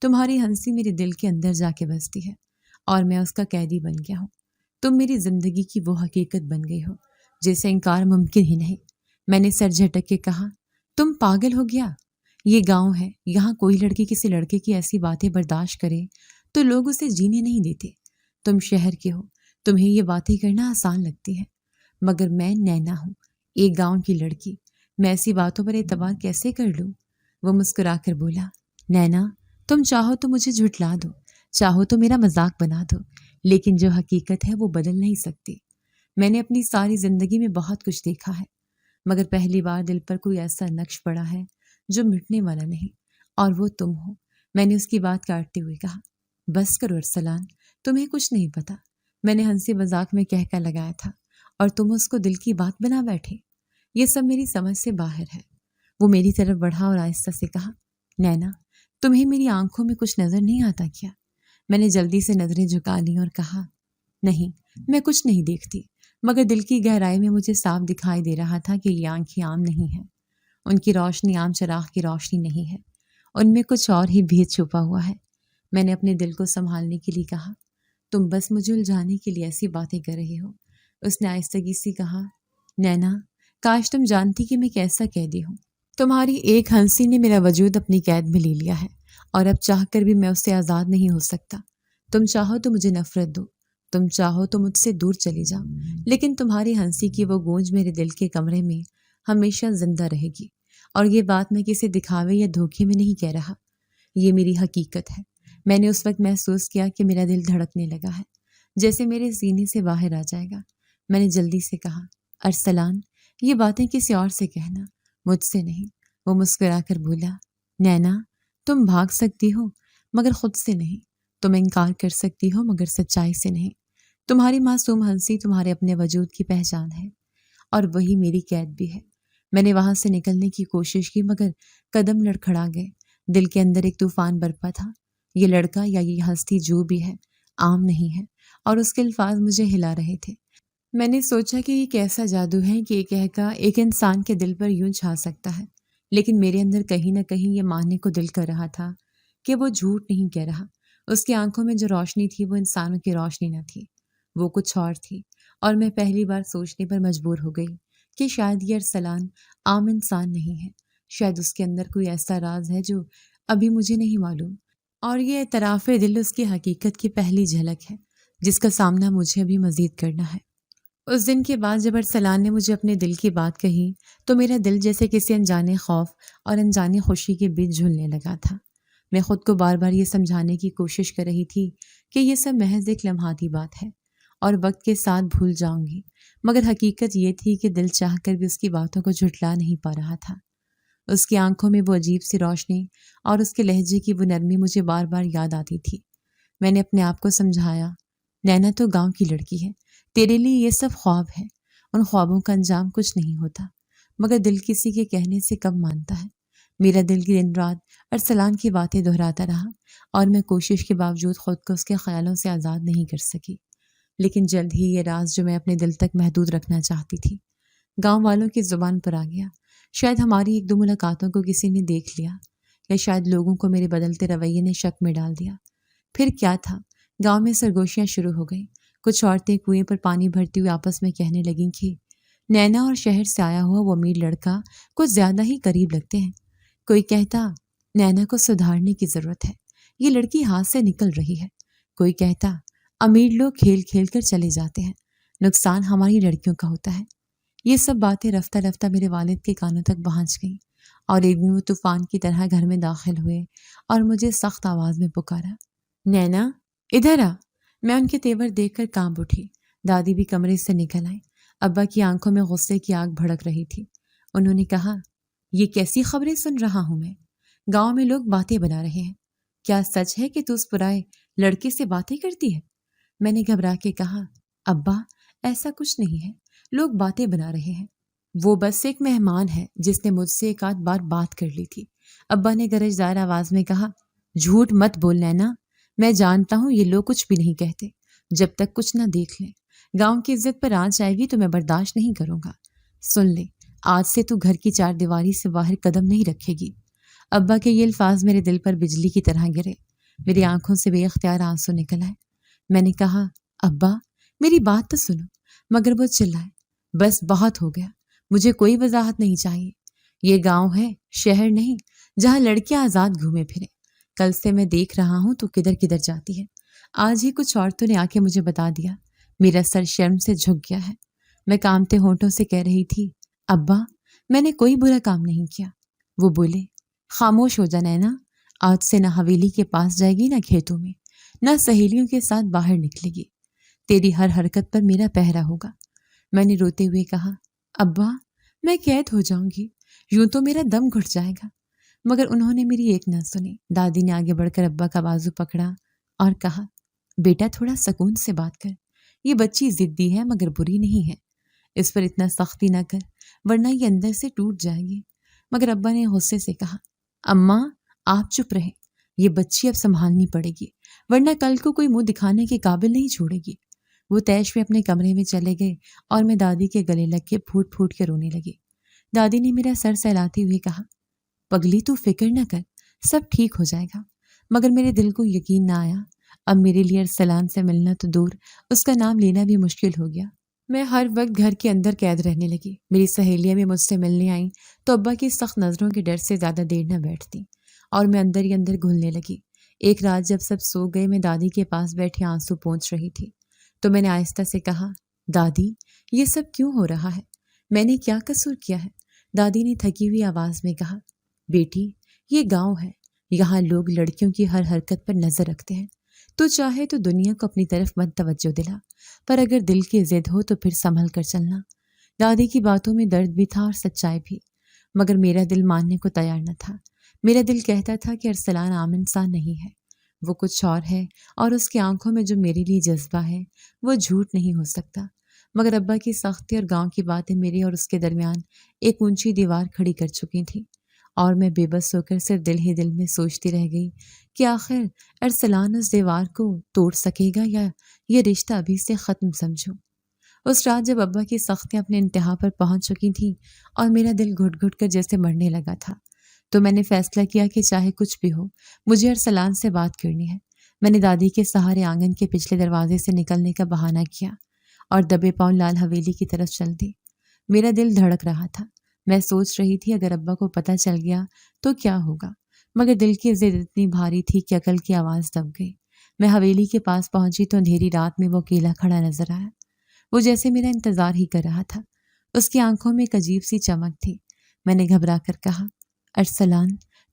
تمہاری ہنسی میرے دل کے اندر جا کے بستی ہے اور میں اس کا قیدی بن گیا ہوں۔ تم میری زندگی کی وہ حقیقت بن گئی ہو جسے انکار ممکن ہی نہیں۔ میں نے سر جھٹک کے کہا، تم پاگل ہو گیا؟ یہ گاؤں ہے، یہاں کوئی لڑکی کسی لڑکے کی ایسی باتیں برداشت کرے تو لوگ اسے جینے نہیں دیتے۔ تم شہر کے ہو، تمہیں یہ باتیں کرنا آسان لگتی ہے، مگر میں نینا ہوں، ایک گاؤں کی لڑکی، میں ایسی باتوں پر اعتبار کیسے کر لوں؟ وہ مسکرا کر بولا، نینا تم چاہو تو مجھے جھٹلا دو، چاہو تو میرا مذاق بنا دو، لیکن جو حقیقت ہے وہ بدل نہیں سکتی۔ میں نے اپنی ساری زندگی میں بہت کچھ دیکھا ہے، مگر پہلی بار دل پر کوئی ایسا نقش پڑا ہے جو مٹنے والا نہیں، اور وہ تم ہو۔ میں نے اس کی بات کاٹتے ہوئے کہا، بس کرو ارسلان، تمہیں کچھ نہیں پتا، میں نے ہنسی مذاق میں کہہ کر لگایا تھا اور تم اس کو دل کی بات بنا بیٹھے، یہ سب میری سمجھ سے باہر ہے۔ وہ میری طرف بڑھا اور آہستہ سے کہا، نینا تمہیں میری آنکھوں میں کچھ نظر نہیں آتا کیا؟ میں نے جلدی سے نظریں جھکا لیں اور کہا، نہیں میں کچھ نہیں دیکھتی، مگر دل کی گہرائی میں مجھے صاف دکھائی دے رہا تھا کہ یہ آنکھیں عام نہیں ہیں، ان کی روشنی عام چراغ کی روشنی نہیں ہے، ان میں کچھ اور ہی بھید چھپا ہوا ہے۔ میں نے اپنے دل کو سنبھالنے کے لیے کہا، تم بس مجھے الجھانے کے لیے ایسی باتیں کر رہے ہو۔ اس نے آہستگی سے کہا، نینا کاش تم جانتی کہ میں کیسا قیدی ہوں، تمہاری ایک ہنسی نے میرا وجود اپنی قید میں لے لیا ہے، اور اب چاہ کر بھی میں اس سے آزاد نہیں ہو سکتا۔ تم چاہو تو مجھے نفرت دو، تم چاہو تو مجھ سے دور چلی جاؤ، لیکن تمہاری ہنسی کی وہ گونج میرے دل کے کمرے میں ہمیشہ زندہ رہے گی۔ اور یہ بات میں کسی دکھاوے یا دھوکے میں نہیں کہہ رہا، یہ میری حقیقت ہے۔ میں نے اس وقت محسوس کیا کہ میرا دل دھڑکنے لگا ہے، جیسے میرے سینے سے باہر آ جائے گا۔ میں نے جلدی سے کہا، ارسلان یہ باتیں کسی اور سے کہنا، مجھ سے نہیں۔ وہ مسکرا کر بولا، نینا تم بھاگ سکتی ہو مگر خود سے نہیں، تم انکار کر سکتی ہو مگر سچائی سے نہیں۔ تمہاری معصوم ہنسی تمہارے اپنے وجود کی پہچان ہے، اور وہی میری قید بھی ہے۔ میں نے وہاں سے نکلنے کی کوشش کی مگر قدم لڑکھڑا گئے، دل کے اندر ایک طوفان برپا تھا۔ یہ لڑکا یا یہ ہستی جو بھی ہے عام نہیں ہے، اور اس کے الفاظ مجھے ہلا رہے تھے۔ میں نے سوچا کہ یہ کیسا جادو ہے کہ ایک کہہ ایک انسان کے دل پر یوں چھا سکتا ہے، لیکن میرے اندر کہیں نہ کہیں یہ ماننے کو دل کر رہا تھا کہ وہ جھوٹ نہیں کہہ رہا۔ اس کی آنکھوں میں جو روشنی تھی وہ انسانوں کی روشنی نہ تھی، وہ کچھ اور تھی، اور میں پہلی بار سوچنے پر مجبور ہو گئی کہ شاید یہ ارسلان عام انسان نہیں ہے، شاید اس کے اندر کوئی ایسا راز ہے جو ابھی مجھے نہیں معلوم، اور یہ اعتراف دل اس کی حقیقت کی پہلی جھلک ہے جس کا سامنا مجھے ابھی مزید کرنا ہے۔ اس دن کے بعد جب ارسلان نے مجھے اپنے دل کی بات کہی تو میرا دل جیسے کسی انجانے خوف اور انجانی خوشی کے بیچ جھولنے لگا تھا۔ میں خود کو بار بار یہ سمجھانے کی کوشش کر رہی تھی کہ یہ سب محض ایک لمحاتی بات ہے اور وقت کے ساتھ بھول جاؤں گی، مگر حقیقت یہ تھی کہ دل چاہ کر بھی اس کی باتوں کو جھٹلا نہیں پا رہا تھا۔ اس کی آنکھوں میں وہ عجیب سی روشنی اور اس کے لہجے کی وہ نرمی مجھے بار بار یاد آتی تھی۔ میں نے اپنے آپ کو سمجھایا، نینا تو گاؤں کی لڑکی ہے، تیرے لیے یہ سب خواب ہے، ان خوابوں کا انجام کچھ نہیں ہوتا، مگر دل کسی کے کہنے سے کب مانتا ہے۔ میرا دل کی دن رات ارسلان کی باتیں دہراتا رہا، اور میں کوشش کے باوجود خود کو اس کے خیالوں سے آزاد نہیں کر سکی۔ لیکن جلد ہی یہ راز جو میں اپنے دل تک محدود رکھنا چاہتی تھی گاؤں والوں کی زبان پر آ گیا۔ شاید ہماری ایک دو ملاقاتوں کو کسی نے دیکھ لیا، یا شاید لوگوں کو میرے بدلتے رویے نے شک میں ڈال دیا۔ پھر کیا تھا، گاؤں میں سرگوشیاں شروع ہو گئیں۔ کچھ عورتیں کنویں پر پانی بھرتی ہوئی آپس میں کہنے لگیں کہ نینا اور شہر سے آیا ہوا وہ امیر لڑکا کچھ زیادہ ہی قریب لگتے ہیں۔ کوئی کہتا نینا کو سدھارنے کی ضرورت ہے، یہ لڑکی ہاتھ سے نکل رہی ہے۔ کوئی کہتا امیر لوگ کھیل کھیل کر چلے جاتے ہیں، نقصان ہماری لڑکیوں کا ہوتا ہے۔ یہ سب باتیں رفتہ رفتہ میرے والد کے کانوں تک پہنچ گئیں، اور ایک دن وہ طوفان کی طرح گھر میں داخل ہوئے اور مجھے سخت آواز میں پکارا، نینا ادھر آ۔ میں ان کے تیور دیکھ کر کانپ اٹھی۔ دادی بھی کمرے سے نکل آئی۔ ابا کی آنکھوں میں غصے کی آگ بھڑک رہی تھی۔ انہوں نے کہا، یہ کیسی خبریں سن رہا ہوں میں؟ گاؤں میں لوگ باتیں بنا رہے ہیں، کیا سچ ہے کہ تو اس پرائے لڑکے سے باتیں کرتی ہے؟ میں نے گھبرا کے کہا، ابا ایسا کچھ نہیں ہے، لوگ باتیں بنا رہے ہیں، وہ بس ایک مہمان ہے جس نے مجھ سے ایک آدھ بار بات کر لی تھی۔ ابا نے گرجدار آواز میں کہا، جھوٹ مت بول نینا، میں جانتا ہوں یہ لوگ کچھ بھی نہیں کہتے جب تک کچھ نہ دیکھ لیں۔ گاؤں کی عزت پر آنچ آئے گی تو میں برداشت نہیں کروں گا۔ سن لے، آج سے تو گھر کی چار دیواری سے باہر قدم نہیں رکھے گی۔ ابا کے یہ الفاظ میرے دل پر بجلی کی طرح گرے، میری آنکھوں سے بے اختیار آنسو نکل آئے۔ میں نے کہا، ابا میری بات تو سنو، مگر وہ چلائے، بس بہت ہو گیا، مجھے کوئی وضاحت نہیں چاہیے۔ یہ گاؤں ہے، شہر نہیں، جہاں لڑکیاں آزاد گھومے پھرے۔ کل سے میں دیکھ رہا ہوں تو کدھر کدھر جاتی ہے۔ آج ہی کچھ عورتوں نے آ کے مجھے بتا دیا۔ میرا سر شرم سے جھک گیا ہے۔ میں کانپتے ہونٹوں سے کہہ رہی تھی، ابا میں نے کوئی برا کام نہیں کیا۔ وہ بولے، خاموش ہو جا نینا، آج سے نہ حویلی کے پاس جائے گی، نہ کھیتوں میں، نہ سہیلیوں کے ساتھ باہر نکلے گی۔ تیری ہر حرکت پر میرا پہرا ہوگا۔ میں نے روتے ہوئے کہا، ابا میں قید ہو جاؤں گی، یوں تو میرا دم گھٹ جائے گا۔ مگر انہوں نے میری ایک نہ سنی۔ دادی نے آگے بڑھ کر ابا کا بازو پکڑا اور کہا، بیٹا تھوڑا سکون سے بات کر، یہ بچی ضدی ہے مگر بری نہیں ہے، اس پر اتنا سختی نہ کر ورنہ یہ اندر سے ٹوٹ جائے گی۔ مگر ابا نے غصے سے کہا، اماں آپ چپ رہے، یہ بچی اب سنبھالنی پڑے گی ورنہ کل کو کوئی منہ دکھانے کے قابل نہیں چھوڑے گی۔ وہ تیش میں اپنے کمرے میں چلے گئے اور میں دادی کے گلے لگ کے پھوٹ پھوٹ کے رونے لگی۔ دادی نے میرا سر سہلاتے ہوئے کہا، پگلی تو فکر نہ کر، سب ٹھیک ہو جائے گا۔ مگر میرے دل کو یقین نہ آیا۔ اب میرے لیے ارسلان سے ملنا تو دور، اس کا نام لینا بھی مشکل ہو گیا۔ میں ہر وقت گھر کے اندر قید رہنے لگی۔ میری سہیلیاں بھی مجھ سے ملنے آئیں تو ابا کی سخت نظروں کے ڈر سے زیادہ دیر نہ بیٹھتی اور میں اندر ہی اندر گھلنے لگی۔ ایک رات جب سب سو گئے، میں دادی کے پاس بیٹھی آنسو پونچھ رہی تھی تو میں نے آہستہ سے کہا، دادی یہ سب کیوں ہو رہا ہے؟ میں نے کیا قصور کیا ہے؟ دادی نے تھکی ہوئی آواز میں کہا، بیٹی یہ گاؤں ہے، یہاں لوگ لڑکیوں کی ہر حرکت پر نظر رکھتے ہیں۔ تو چاہے تو دنیا کو اپنی طرف مت توجہ دلا، پر اگر دل کی ضد ہو تو پھر سنبھل کر چلنا۔ دادی کی باتوں میں درد بھی تھا اور سچائی بھی، مگر میرا دل ماننے کو تیار نہ تھا۔ میرا دل کہتا تھا کہ ارسلان عام انسان نہیں ہے، وہ کچھ اور ہے، اور اس کی آنکھوں میں جو میرے لیے جذبہ ہے وہ جھوٹ نہیں ہو سکتا۔ مگر ابا کی سختی اور گاؤں کی باتیں میرے اور اس کے درمیان ایک اونچی دیوار کھڑی کر چکی تھیں، اور میں بے بس ہو کر صرف دل ہی دل میں سوچتی رہ گئی کہ آخر ارسلان اس دیوار کو توڑ سکے گا یا یہ رشتہ ابھی سے ختم سمجھوں۔ اس رات جب ابا کی سختیاں اپنے انتہا پر پہنچ چکی تھیں اور میرا دل گھٹ گھٹ کر جیسے مرنے لگا تھا، تو میں نے فیصلہ کیا کہ چاہے کچھ بھی ہو مجھے ارسلان سے بات کرنی ہے۔ میں نے دادی کے سہارے آنگن کے پچھلے دروازے سے نکلنے کا بہانہ کیا اور دبے پاؤں لال حویلی کی طرف چل دی۔ میرا دل دھڑک رہا تھا۔ میں سوچ رہی تھی اگر ابا کو پتہ چل گیا تو کیا ہوگا، مگر دل کی ضد اتنی بھاری تھی کہ عقل کی آواز دب گئی۔ میں حویلی کے پاس پہنچی تو اندھیری رات میں وہ اکیلا کھڑا نظر آیا۔ وہ جیسے میرا انتظار ہی کر رہا تھا۔ اس کی آنکھوں میں ایک عجیب سی چمک تھی۔ میں نے گھبرا کر کہا، ارسلان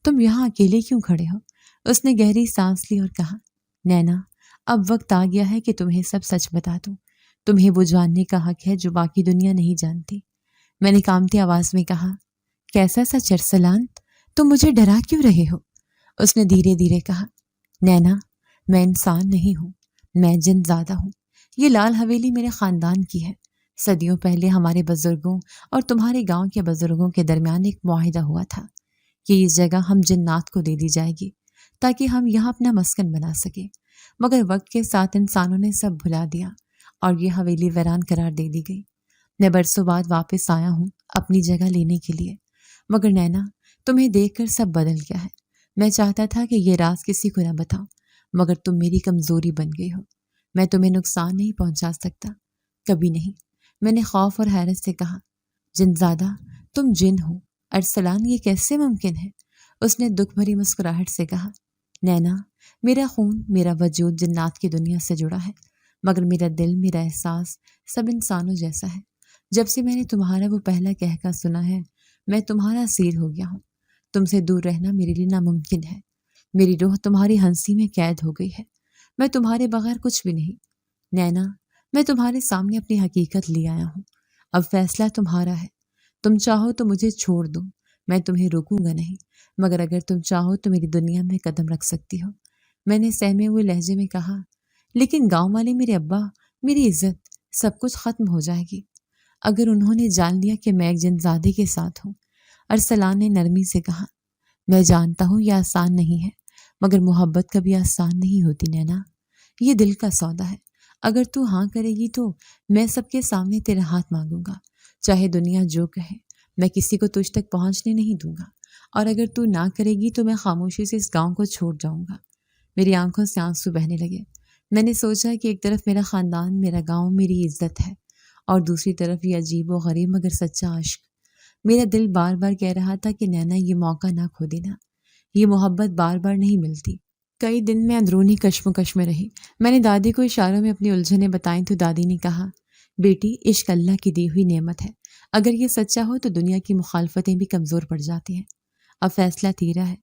تم یہاں اکیلے کیوں کھڑے ہو؟ اس نے گہری سانس لی اور کہا، نینا اب وقت آ گیا ہے کہ تمہیں سب سچ بتا دوں۔ تمہیں وہ جاننے کا حق ہے جو باقی دنیا نہیں جانتی۔ میں نے کانپتی آواز میں کہا، کیسا سچ ارسلان؟ تم مجھے ڈرا کیوں رہے ہو؟ اس نے دھیرے دھیرے کہا، نینا میں انسان نہیں ہوں، میں جن زادہ ہوں۔ یہ لال حویلی میرے خاندان کی ہے۔ صدیوں پہلے ہمارے بزرگوں اور تمہارے گاؤں کے بزرگوں کے درمیان ایک معاہدہ ہوا تھا کہ یہ جگہ ہم جنات کو دے دی جائے گی تاکہ ہم یہاں اپنا مسکن بنا سکیں۔ مگر وقت کے ساتھ انسانوں نے سب بھلا دیا اور یہ حویلی ویران قرار دے دی گئی۔ میں برسوں بعد واپس آیا ہوں اپنی جگہ لینے کے لیے، مگر نینا تمہیں دیکھ کر سب بدل گیا ہے۔ میں چاہتا تھا کہ یہ راز کسی کو نہ بتاؤں، مگر تم میری کمزوری بن گئی ہو۔ میں تمہیں نقصان نہیں پہنچا سکتا، کبھی نہیں۔ میں نے خوف اور حیرت سے کہا، جنزادہ تم جن ہو؟ ارسلان یہ کیسے ممکن ہے؟ اس نے دکھ بھری مسکراہٹ سے کہا، نینا میرا خون میرا وجود جنات کی دنیا سے جڑا ہے، مگر میرا دل میرا احساس سب انسانوں جیسا ہے۔ جب سے میں نے تمہارا وہ پہلا کہکا سنا ہے میں تمہارا اسیر ہو گیا ہوں۔ تم سے دور رہنا میرے لیے ناممکن ہے۔ میری روح تمہاری ہنسی میں قید ہو گئی ہے۔ میں تمہارے بغیر کچھ بھی نہیں۔ نینا میں تمہارے سامنے اپنی حقیقت لے آیا ہوں۔ اب فیصلہ تمہارا ہے۔ تم چاہو تو مجھے چھوڑ دو، میں تمہیں روکوں گا نہیں، مگر اگر تم چاہو تو میری دنیا میں قدم رکھ سکتی ہو۔ میں نے سہمے ہوئے لہجے میں کہا، لیکن گاؤں والے، میرے ابا، میری عزت، سب کچھ ختم ہو جائے گی اگر انہوں نے جان لیا کہ میں ایک جنزادے کے ساتھ ہوں۔ ارسلان نے نرمی سے کہا، میں جانتا ہوں یہ آسان نہیں ہے، مگر محبت کبھی آسان نہیں ہوتی نینا۔ یہ دل کا سودا ہے۔ اگر تو ہاں کرے گی تو میں سب کے سامنے تیرا ہاتھ مانگوں گا، چاہے دنیا جو کہے، میں کسی کو تجھ تک پہنچنے نہیں دوں گا۔ اور اگر تو نہ کرے گی تو میں خاموشی سے اس گاؤں کو چھوڑ جاؤں گا۔ میری آنکھوں سے آنسو بہنے لگے۔ میں نے سوچا کہ ایک طرف میرا خاندان، میرا گاؤں، میری عزت ہے، اور دوسری طرف یہ عجیب و غریب مگر سچا عشق۔ میرا دل بار بار کہہ رہا تھا کہ نینا یہ موقع نہ کھو دینا، یہ محبت بار بار نہیں ملتی۔ کئی دن میں اندرونی کشمکش میں رہی۔ میں نے دادی کو اشاروں میں اپنی الجھنیں بتائیں تو دادی نے کہا، بیٹی عشق اللہ کی دی ہوئی نعمت ہے، اگر یہ سچا ہو تو دنیا کی مخالفتیں بھی کمزور پڑ جاتی ہیں۔ اب فیصلہ تیرا ہے،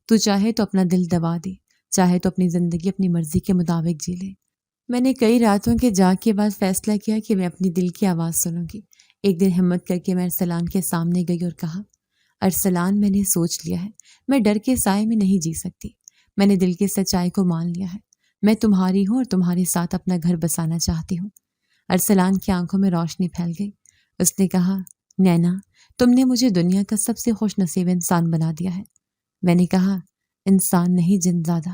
تو چاہے تو اپنا دل دبا دے، چاہے تو اپنی زندگی اپنی مرضی کے مطابق جی لے۔ میں نے کئی راتوں کے جاگ کے بعد فیصلہ کیا کہ میں اپنی دل کی آواز سنوں گی۔ ایک دن ہمت کر کے میں ارسلان کے سامنے گئی اور کہا، ارسلان میں نے سوچ لیا ہے، میں ڈر کے سائے میں نہیں جی سکتی۔ میں نے دل کی سچائی کو مان لیا ہے، میں تمہاری ہوں اور تمہارے ساتھ اپنا گھر بسانا چاہتی ہوں۔ ارسلان کی آنکھوں میں روشنی پھیل گئی۔ اس نے کہا، نینا تم نے مجھے دنیا کا سب سے خوش نصیب انسان بنا دیا ہے۔ میں نے کہا، انسان نہیں جن زادہ۔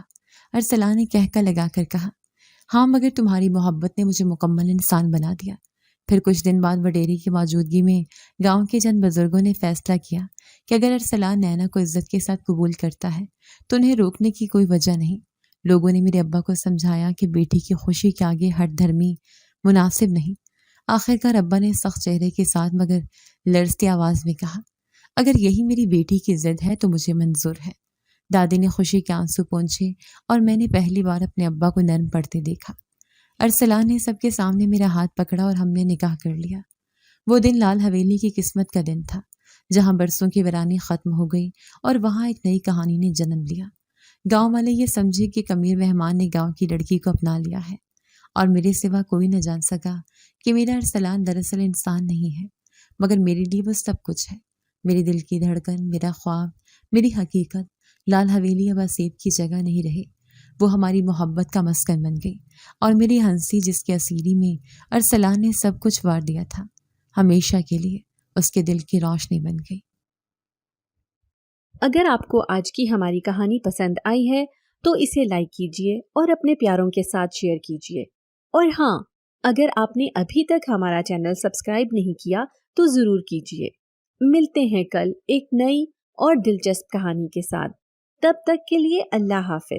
ارسلان نے کہکا لگا کر کہا، ہاں مگر تمہاری محبت نے مجھے مکمل انسان بنا دیا۔ پھر کچھ دن بعد وڈیری کی موجودگی میں گاؤں کے چند بزرگوں نے فیصلہ کیا کہ اگر ارسلان نینا کو عزت کے ساتھ قبول کرتا ہے تو انہیں روکنے کی کوئی وجہ نہیں۔ لوگوں نے میرے ابا کو سمجھایا کہ بیٹی کی خوشی کے آگے ہٹ دھرمی مناسب نہیں۔ آخرکار ابا نے سخت چہرے کے ساتھ مگر لرزتی آواز میں کہا، اگر یہی میری بیٹی کی ضد ہے تو مجھے منظور ہے۔ دادی نے خوشی کے آنسو پونچھے اور میں نے پہلی بار اپنے ابا کو نرم پڑتے دیکھا۔ ارسلان نے سب کے سامنے میرا ہاتھ پکڑا اور ہم نے نکاح کر لیا۔ وہ دن لال حویلی کی قسمت کا دن تھا، جہاں برسوں کی ویرانی ختم ہو گئی اور وہاں ایک نئی کہانی نے جنم لیا۔ گاؤں والے یہ سمجھے کہ کمیر مہمان نے گاؤں کی لڑکی کو اپنا لیا ہے، اور میرے سوا کوئی نہ جان سکا کہ میرا ارسلان دراصل انسان نہیں ہے، مگر میرے لیے وہ سب کچھ ہے۔ میری دل کی دھڑکن، میرا خواب، میری حقیقت۔ لال حویلی اب آسیب کی جگہ نہیں رہی، وہ ہماری محبت کا مسکن بن گئی، اور میری ہنسی جس کے اسیری میں ارسلان نے سب کچھ وار دیا تھا، ہمیشہ کے لیے اس کے دل کی روشنی بن گئی۔ اگر آپ کو آج کی ہماری کہانی پسند آئی ہے تو اسے لائک کیجیے اور اپنے پیاروں کے ساتھ شیئر کیجیے، اور ہاں، اگر آپ نے ابھی تک ہمارا چینل سبسکرائب نہیں کیا تو ضرور کیجیے۔ ملتے ہیں کل ایک نئی اور دلچسپ کہانی کے ساتھ، تب تک کے لیے اللہ حافظ۔